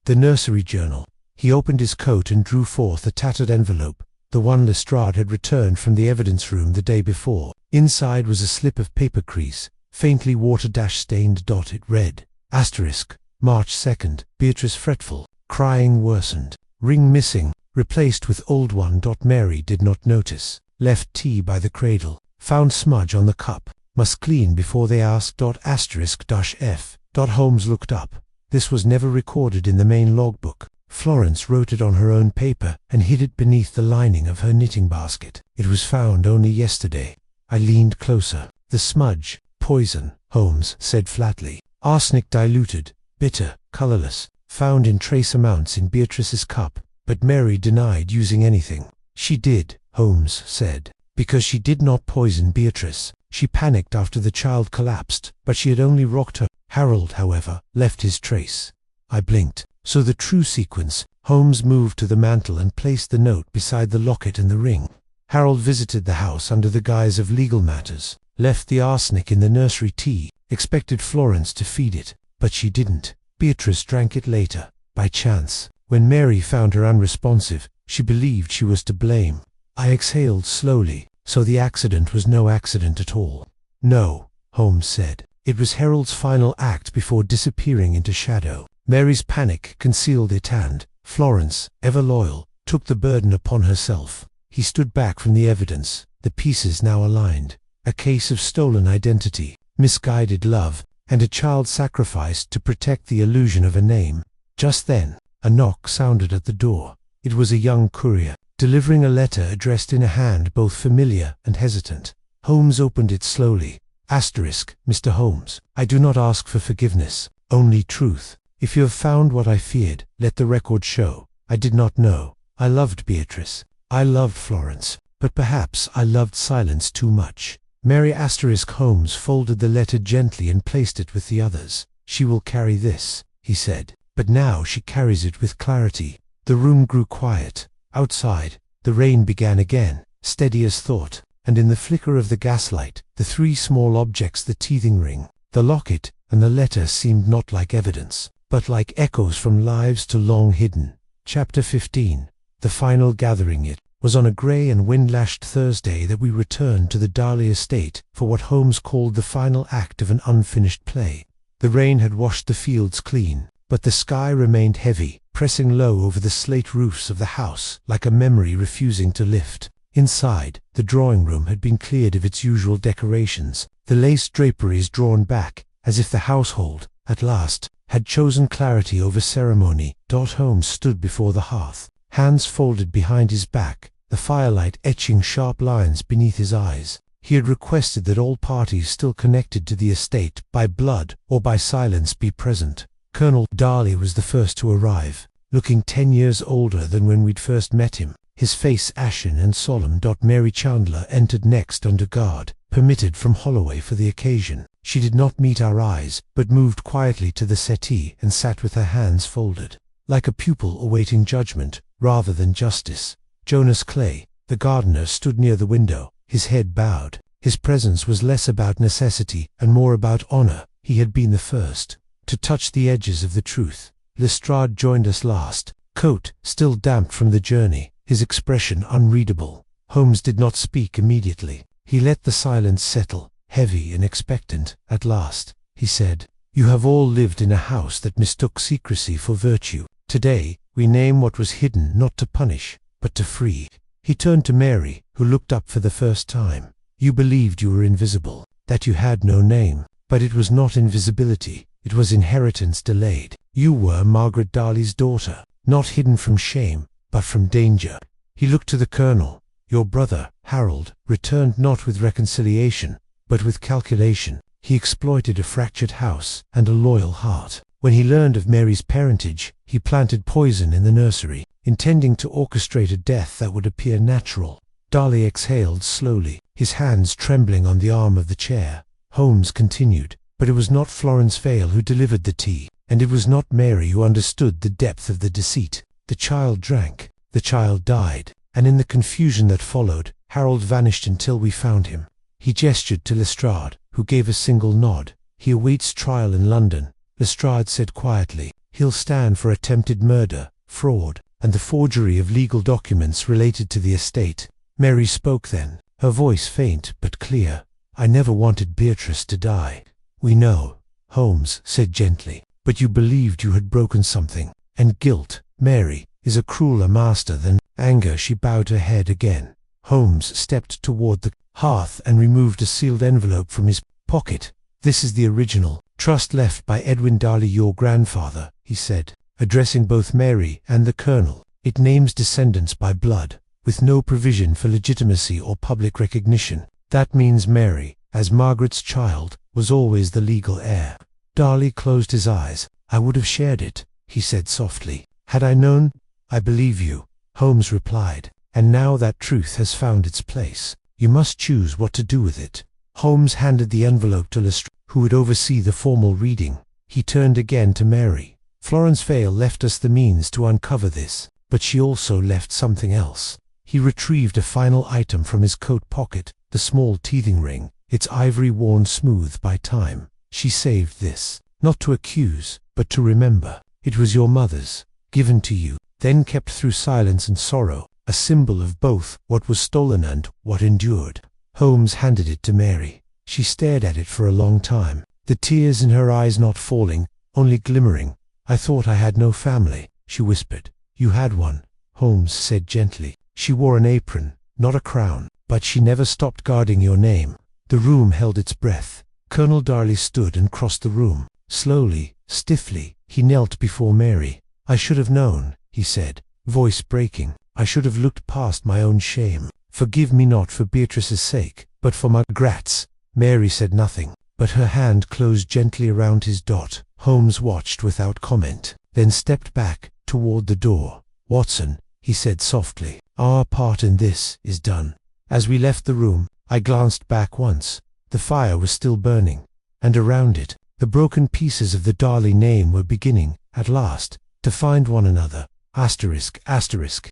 The nursery journal. He opened his coat and drew forth a tattered envelope, the one Lestrade had returned from the evidence room the day before. Inside was a slip of paper crease, faintly water-stained. It read, Asterisk, March 2nd, Beatrice fretful, crying worsened, ring missing, replaced with old one. Mary did not notice, left tea by the cradle, found smudge on the cup, must clean before they ask. Asterisk-F. Holmes looked up. This was never recorded in the main logbook. Florence wrote it on her own paper and hid it beneath the lining of her knitting basket. It was found only yesterday. I leaned closer. The smudge, poison, Holmes said flatly. Arsenic diluted, bitter, colorless, found in trace amounts in Beatrice's cup, but Mary denied using anything. She did, Holmes said, because she did not poison Beatrice. She panicked after the child collapsed, but she had only rocked her. Harold, however, left his trace. I blinked. So the true sequence. Holmes moved to the mantel and placed the note beside the locket and the ring. Harold visited the house under the guise of legal matters, left the arsenic in the nursery tea, expected Florence to feed it, but she didn't. Beatrice drank it later, by chance. When Mary found her unresponsive, she believed she was to blame. I exhaled slowly. So the accident was no accident at all. No, Holmes said. It was Harold's final act before disappearing into shadow. Mary's panic concealed it and Florence, ever loyal, took the burden upon herself. He stood back from the evidence, the pieces now aligned. A case of stolen identity, misguided love, and a child sacrificed to protect the illusion of a name. Just then, a knock sounded at the door. It was a young courier, delivering a letter addressed in a hand both familiar and hesitant. Holmes opened it slowly. Mr. Holmes, I do not ask for forgiveness, only truth. If you have found what I feared, let the record show. I did not know. I loved Beatrice. I loved Florence. But perhaps I loved silence too much. Mary Holmes folded the letter gently and placed it with the others. She will carry this, he said. But now she carries it with clarity. The room grew quiet. Outside, the rain began again, steady as thought, and in the flicker of the gaslight, the three small objects, the teething ring, the locket, and the letter seemed not like evidence, but like echoes from lives too long hidden. Chapter 15. The final gathering. It was on a grey and wind-lashed Thursday that we returned to the Darley estate for what Holmes called the final act of an unfinished play. The rain had washed the fields clean, but the sky remained heavy, pressing low over the slate roofs of the house like a memory refusing to lift. Inside, the drawing-room had been cleared of its usual decorations, the lace draperies drawn back, as if the household, at last, had chosen clarity over ceremony. Holmes stood before the hearth, hands folded behind his back, the firelight etching sharp lines beneath his eyes. He had requested that all parties still connected to the estate by blood or by silence be present. Colonel Darley was the first to arrive, looking 10 years older than when we'd first met him, his face ashen and solemn. Mary Chandler entered next under guard, permitted from Holloway for the occasion. She did not meet our eyes, but moved quietly to the settee and sat with her hands folded, like a pupil awaiting judgment, rather than justice. Jonas Clay, the gardener, stood near the window, his head bowed. His presence was less about necessity and more about honor. He had been the first to touch the edges of the truth. Lestrade joined us last, coat still damp from the journey, his expression unreadable. Holmes did not speak immediately. He let the silence settle, heavy and expectant. At last, he said, "You have all lived in a house that mistook secrecy for virtue. Today, we name what was hidden not to punish, but to free." He turned to Mary, who looked up for the first time. "You believed you were invisible, that you had no name, but it was not invisibility, it was inheritance delayed. You were Margaret Darley's daughter, not hidden from shame, but from danger." He looked to the colonel. "Your brother, Harold, returned not with reconciliation, but with calculation. He exploited a fractured house and a loyal heart. When he learned of Mary's parentage, he planted poison in the nursery, intending to orchestrate a death that would appear natural." Darley exhaled slowly, his hands trembling on the arm of the chair. Holmes continued, "But it was not Florence Vale who delivered the tea, and it was not Mary who understood the depth of the deceit. The child drank, the child died, and in the confusion that followed, Harold vanished until we found him." He gestured to Lestrade, who gave a single nod. "He awaits trial in London," Lestrade said quietly. "He'll stand for attempted murder, fraud, and the forgery of legal documents related to the estate." Mary spoke then, her voice faint but clear. "I never wanted Beatrice to die." "We know," Holmes said gently, "but you believed you had broken something, and guilt, Mary, is a crueler master than anger." She bowed her head again. Holmes stepped toward the hearth and removed a sealed envelope from his pocket. "This is the original trust left by Edwin Darley, your grandfather," he said, addressing both Mary and the colonel. "It names descendants by blood, with no provision for legitimacy or public recognition. That means Mary, as Margaret's child, was always the legal heir." Darley closed his eyes. "I would have shared it," he said softly, "had I known." "I believe you," Holmes replied, "and now that truth has found its place, you must choose what to do with it." Holmes handed the envelope to Lestrade, who would oversee the formal reading. He turned again to Mary. "Florence Vale left us the means to uncover this, but she also left something else." He retrieved a final item from his coat pocket, the small teething ring, its ivory worn smooth by time. "She saved this, not to accuse, but to remember. It was your mother's, given to you, then kept through silence and sorrow, a symbol of both what was stolen and what endured. Holmes handed it to Mary. She stared at it for a long time, the tears in her eyes not falling, only glimmering. "I thought I had no family," she whispered. "You had one," Holmes said gently. "She wore an apron, not a crown, but she never stopped guarding your name." The room held its breath. Colonel Darley stood and crossed the room. Slowly, stiffly, he knelt before Mary. "I should have known," he said, voice breaking. "I should have looked past my own shame. Forgive me not for Beatrice's sake, but for Margaret's." Mary said nothing, but her hand closed gently around his dot. Holmes watched without comment, then stepped back toward the door. "Watson," he said softly, "our part in this is done." As we left the room, I glanced back once. The fire was still burning, and around it, the broken pieces of the Darley name were beginning, at last, to find one another. Asterisk, asterisk.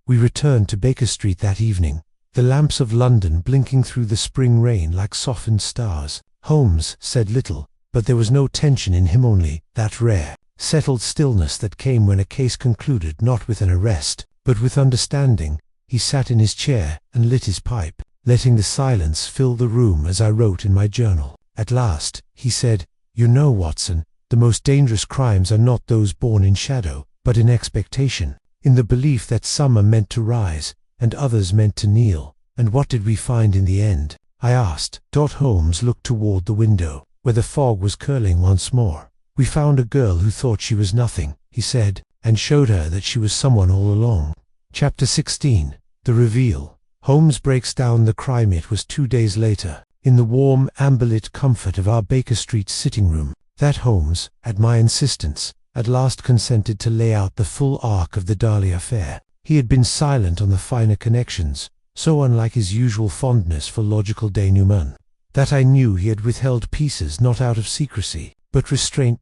We returned to Baker Street that evening, the lamps of London blinking through the spring rain like softened stars. Holmes said little, but there was no tension in him, only that rare, settled stillness that came when a case concluded not with an arrest, but with understanding. He sat in his chair and lit his pipe, letting the silence fill the room as I wrote in my journal. At last, he said, "You know, Watson, the most dangerous crimes are not those born in shadow, but in expectation, in the belief that some are meant to rise, and others meant to kneel." "And what did we find in the end?" I asked. Holmes looked toward the window, where the fog was curling once more. "We found a girl who thought she was nothing," he said, "and showed her that she was someone all along." Chapter 16. The Reveal. Holmes breaks down the crime. It was 2 days later, in the warm, amber-lit comfort of our Baker Street sitting room, that Holmes, at my insistence, at last consented to lay out the full arc of the Darley affair. He had been silent on the finer connections, so unlike his usual fondness for logical denouement, that I knew he had withheld pieces not out of secrecy, but restraint.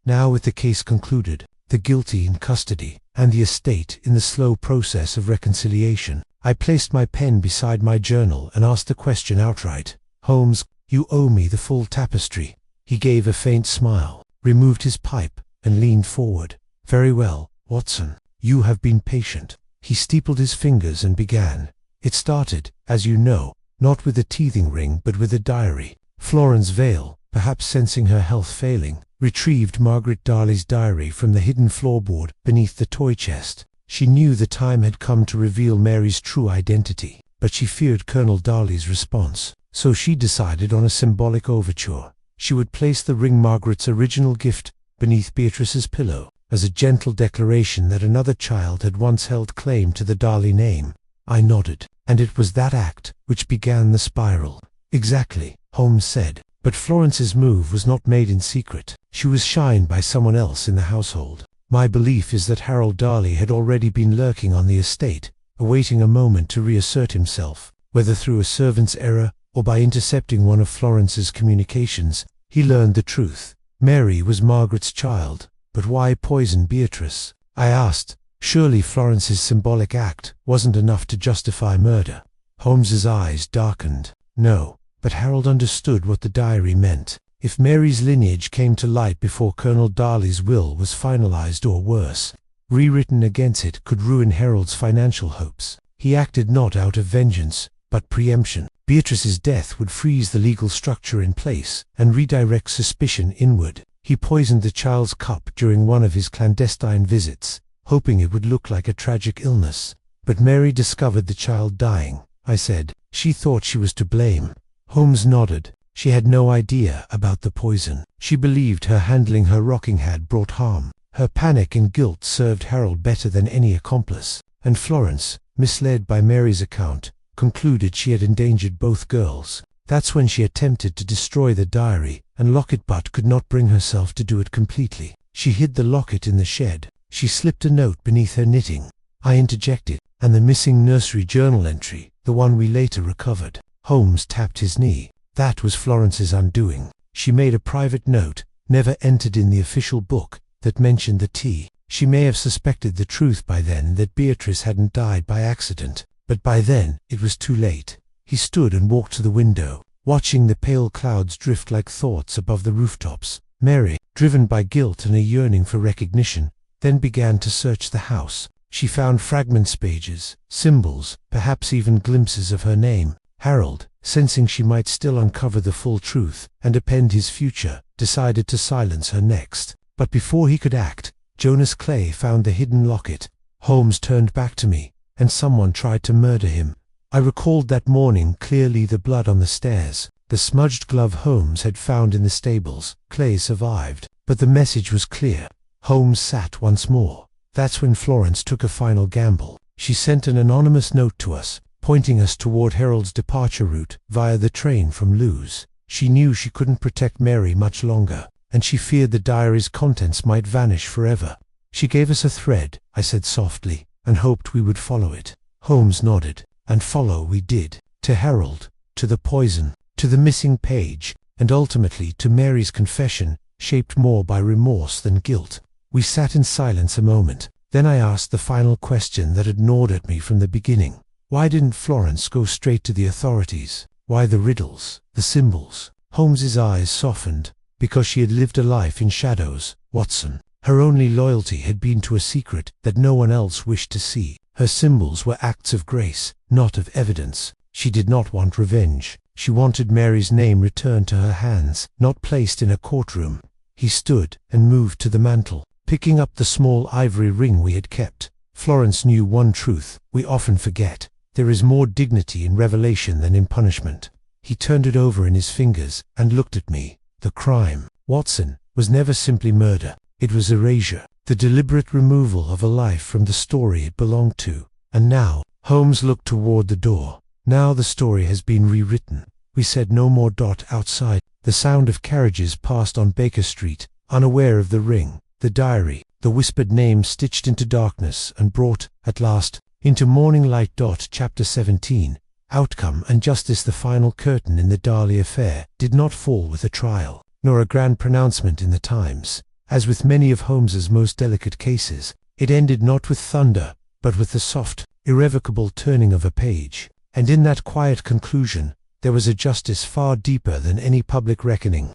Now, with the case concluded, the guilty in custody, and the estate in the slow process of reconciliation, I placed my pen beside my journal and asked the question outright. "Holmes, you owe me the full tapestry." He gave a faint smile, removed his pipe, and leaned forward. "Very well, Watson. You have been patient." He steepled his fingers and began. "It started, as you know, not with the teething ring but with a diary. Florence Vale, perhaps sensing her health failing, retrieved Margaret Darley's diary from the hidden floorboard beneath the toy chest. She knew the time had come to reveal Mary's true identity, but she feared Colonel Darley's response, so she decided on a symbolic overture. She would place the ring, Margaret's original gift, beneath Beatrice's pillow, as a gentle declaration that another child had once held claim to the Darley name. I nodded, and it was that act which began the spiral. "Exactly," Holmes said, "but Florence's move was not made in secret. She was shined by someone else in the household. My belief is that Harold Darley had already been lurking on the estate, awaiting a moment to reassert himself, whether through a servant's error or by intercepting one of Florence's communications. He learned the truth. Mary was Margaret's child, but why poison Beatrice? I asked. Surely Florence's symbolic act wasn't enough to justify murder. Holmes's eyes darkened. No, but Harold understood what the diary meant. If Mary's lineage came to light before Colonel Darley's will was finalized, or worse, rewritten against it, could ruin Harold's financial hopes. He acted not out of vengeance, but preemption. Beatrice's death would freeze the legal structure in place and redirect suspicion inward. He poisoned the child's cup during one of his clandestine visits, hoping it would look like a tragic illness. But Mary discovered the child dying. I said, "She thought she was to blame." Holmes nodded. She had no idea about the poison. She believed her handling her rocking had brought harm. Her panic and guilt served Harold better than any accomplice. And Florence, misled by Mary's account, concluded she had endangered both girls. That's when she attempted to destroy the diary and locket, but could not bring herself to do it completely. She hid the locket in the shed. She slipped a note beneath her knitting. I interjected, "And the missing nursery journal entry, the one we later recovered." Holmes tapped his knee. "That was Florence's undoing. She made a private note, never entered in the official book, that mentioned the tea. She may have suspected the truth by then, that Beatrice hadn't died by accident, but by then it was too late." He stood and walked to the window, watching the pale clouds drift like thoughts above the rooftops. Mary, driven by guilt and a yearning for recognition, then began to search the house. She found fragments, pages, symbols, perhaps even glimpses of her name. Harold, sensing she might still uncover the full truth and append his future, decided to silence her next. But before he could act, Jonas Clay found the hidden locket. Holmes turned back to me, and someone tried to murder him. I recalled that morning clearly, the blood on the stairs, the smudged glove Holmes had found in the stables. Clay survived, but the message was clear. Holmes sat once more. That's when Florence took a final gamble. She sent an anonymous note to us, pointing us toward Harold's departure route via the train from Lewes. She knew she couldn't protect Mary much longer, and she feared the diary's contents might vanish forever. She gave us a thread, I said softly, and hoped we would follow it. Holmes nodded, and follow we did, to Harold, to the poison, to the missing page, and ultimately to Mary's confession, shaped more by remorse than guilt. We sat in silence a moment. Then I asked the final question that had gnawed at me from the beginning. Why didn't Florence go straight to the authorities? Why the riddles, the symbols? Holmes's eyes softened. Because she had lived a life in shadows, Watson. Her only loyalty had been to a secret that no one else wished to see. Her symbols were acts of grace, not of evidence. She did not want revenge. She wanted Mary's name returned to her hands, not placed in a courtroom. He stood and moved to the mantel, picking up the small ivory ring we had kept. Florence knew one truth we often forget. There is more dignity in revelation than in punishment. He turned it over in his fingers and looked at me. The crime, Watson, was never simply murder. It was erasure, the deliberate removal of a life from the story it belonged to. And now, Holmes looked toward the door. Now the story has been rewritten. We said no more. Outside, the sound of carriages passed on Baker Street, unaware of the ring, the diary, the whispered name stitched into darkness and brought, at last, into morning light. Chapter 17. Outcome and justice. The final curtain in the Darley affair did not fall with a trial, nor a grand pronouncement in the Times. As with many of Holmes's most delicate cases, it ended not with thunder, but with the soft, irrevocable turning of a page. And in that quiet conclusion, there was a justice far deeper than any public reckoning.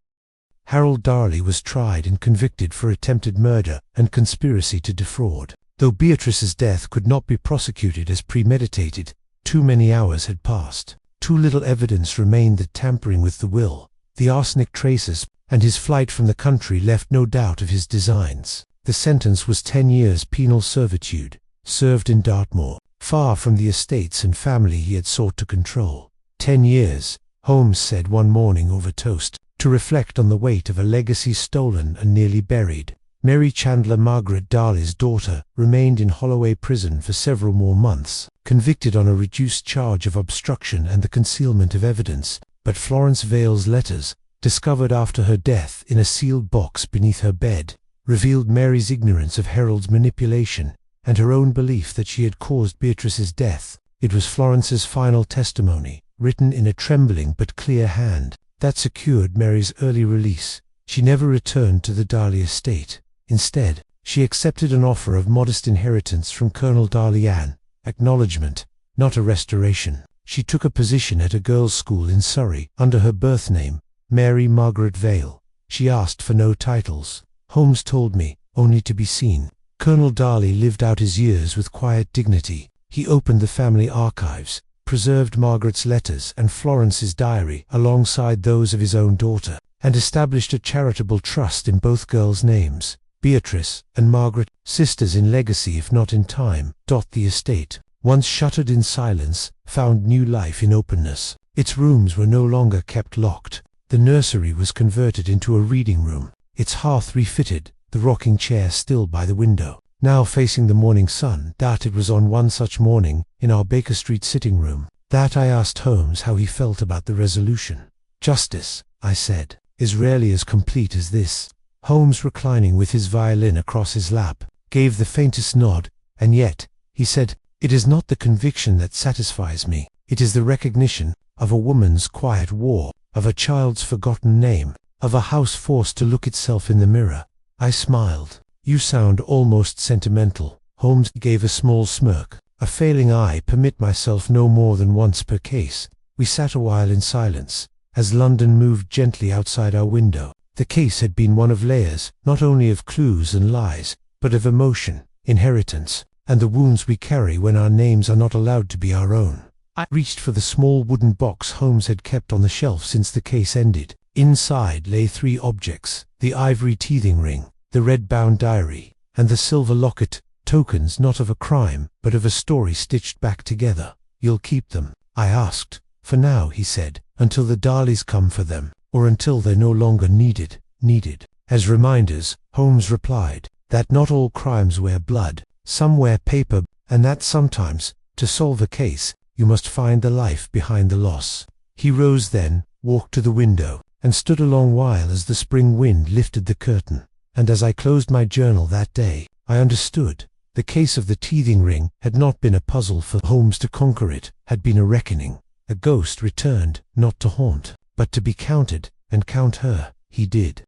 Harold Darley was tried and convicted for attempted murder and conspiracy to defraud. Though Beatrice's death could not be prosecuted as premeditated, too many hours had passed. Too little evidence remained that tampering with the will, the arsenic traces, and his flight from the country left no doubt of his designs. The sentence was 10 years penal servitude, served in Dartmoor, far from the estates and family he had sought to control. 10 years, Holmes said one morning over toast, to reflect on the weight of a legacy stolen and nearly buried. Mary Chandler, Margaret Darley's daughter, remained in Holloway Prison for several more months, convicted on a reduced charge of obstruction and the concealment of evidence. But Florence Vale's letters, discovered after her death in a sealed box beneath her bed, revealed Mary's ignorance of Harold's manipulation and her own belief that she had caused Beatrice's death. It was Florence's final testimony, written in a trembling but clear hand, that secured Mary's early release. She never returned to the Darley estate. Instead, she accepted an offer of modest inheritance from Colonel Darley, an acknowledgement, not a restoration. She took a position at a girls' school in Surrey under her birth name, Mary Margaret Vale. She asked for no titles, Holmes told me, only to be seen. Colonel Darley lived out his years with quiet dignity. He opened the family archives, preserved Margaret's letters and Florence's diary alongside those of his own daughter, and established a charitable trust in both girls' names, Beatrice and Margaret, sisters in legacy if not in time. The estate, once shuttered in silence, found new life in openness. Its rooms were no longer kept locked. The nursery was converted into a reading room, its hearth refitted, the rocking chair still by the window, now facing the morning sun. It was on one such morning, in our Baker Street sitting room, that I asked Holmes how he felt about the resolution. Justice, I said, is rarely as complete as this. Holmes, reclining with his violin across his lap, gave the faintest nod. And yet, he said, it is not the conviction that satisfies me. It is the recognition of a woman's quiet war, of a child's forgotten name, of a house forced to look itself in the mirror. I smiled. You sound almost sentimental. Holmes gave a small smirk. A failing eye. Permit myself no more than once per case. We sat a while in silence, as London moved gently outside our window. The case had been one of layers, not only of clues and lies, but of emotion, inheritance, and the wounds we carry when our names are not allowed to be our own. I reached for the small wooden box Holmes had kept on the shelf since the case ended. Inside lay 3 objects: the ivory teething ring, the red-bound diary, and the silver locket, tokens not of a crime, but of a story stitched back together. "You'll keep them?" I asked. "For now," he said, "until the Darleys come for them, or until they're no longer needed." As reminders, Holmes replied, that not all crimes wear blood, some wear paper, and that sometimes, to solve a case, you must find the life behind the loss. He rose then, walked to the window, and stood a long while as the spring wind lifted the curtain. And as I closed my journal that day, I understood. The case of the teething ring had not been a puzzle for Holmes to conquer. It had been a reckoning. A ghost returned, not to haunt, but to be counted, and count her he did.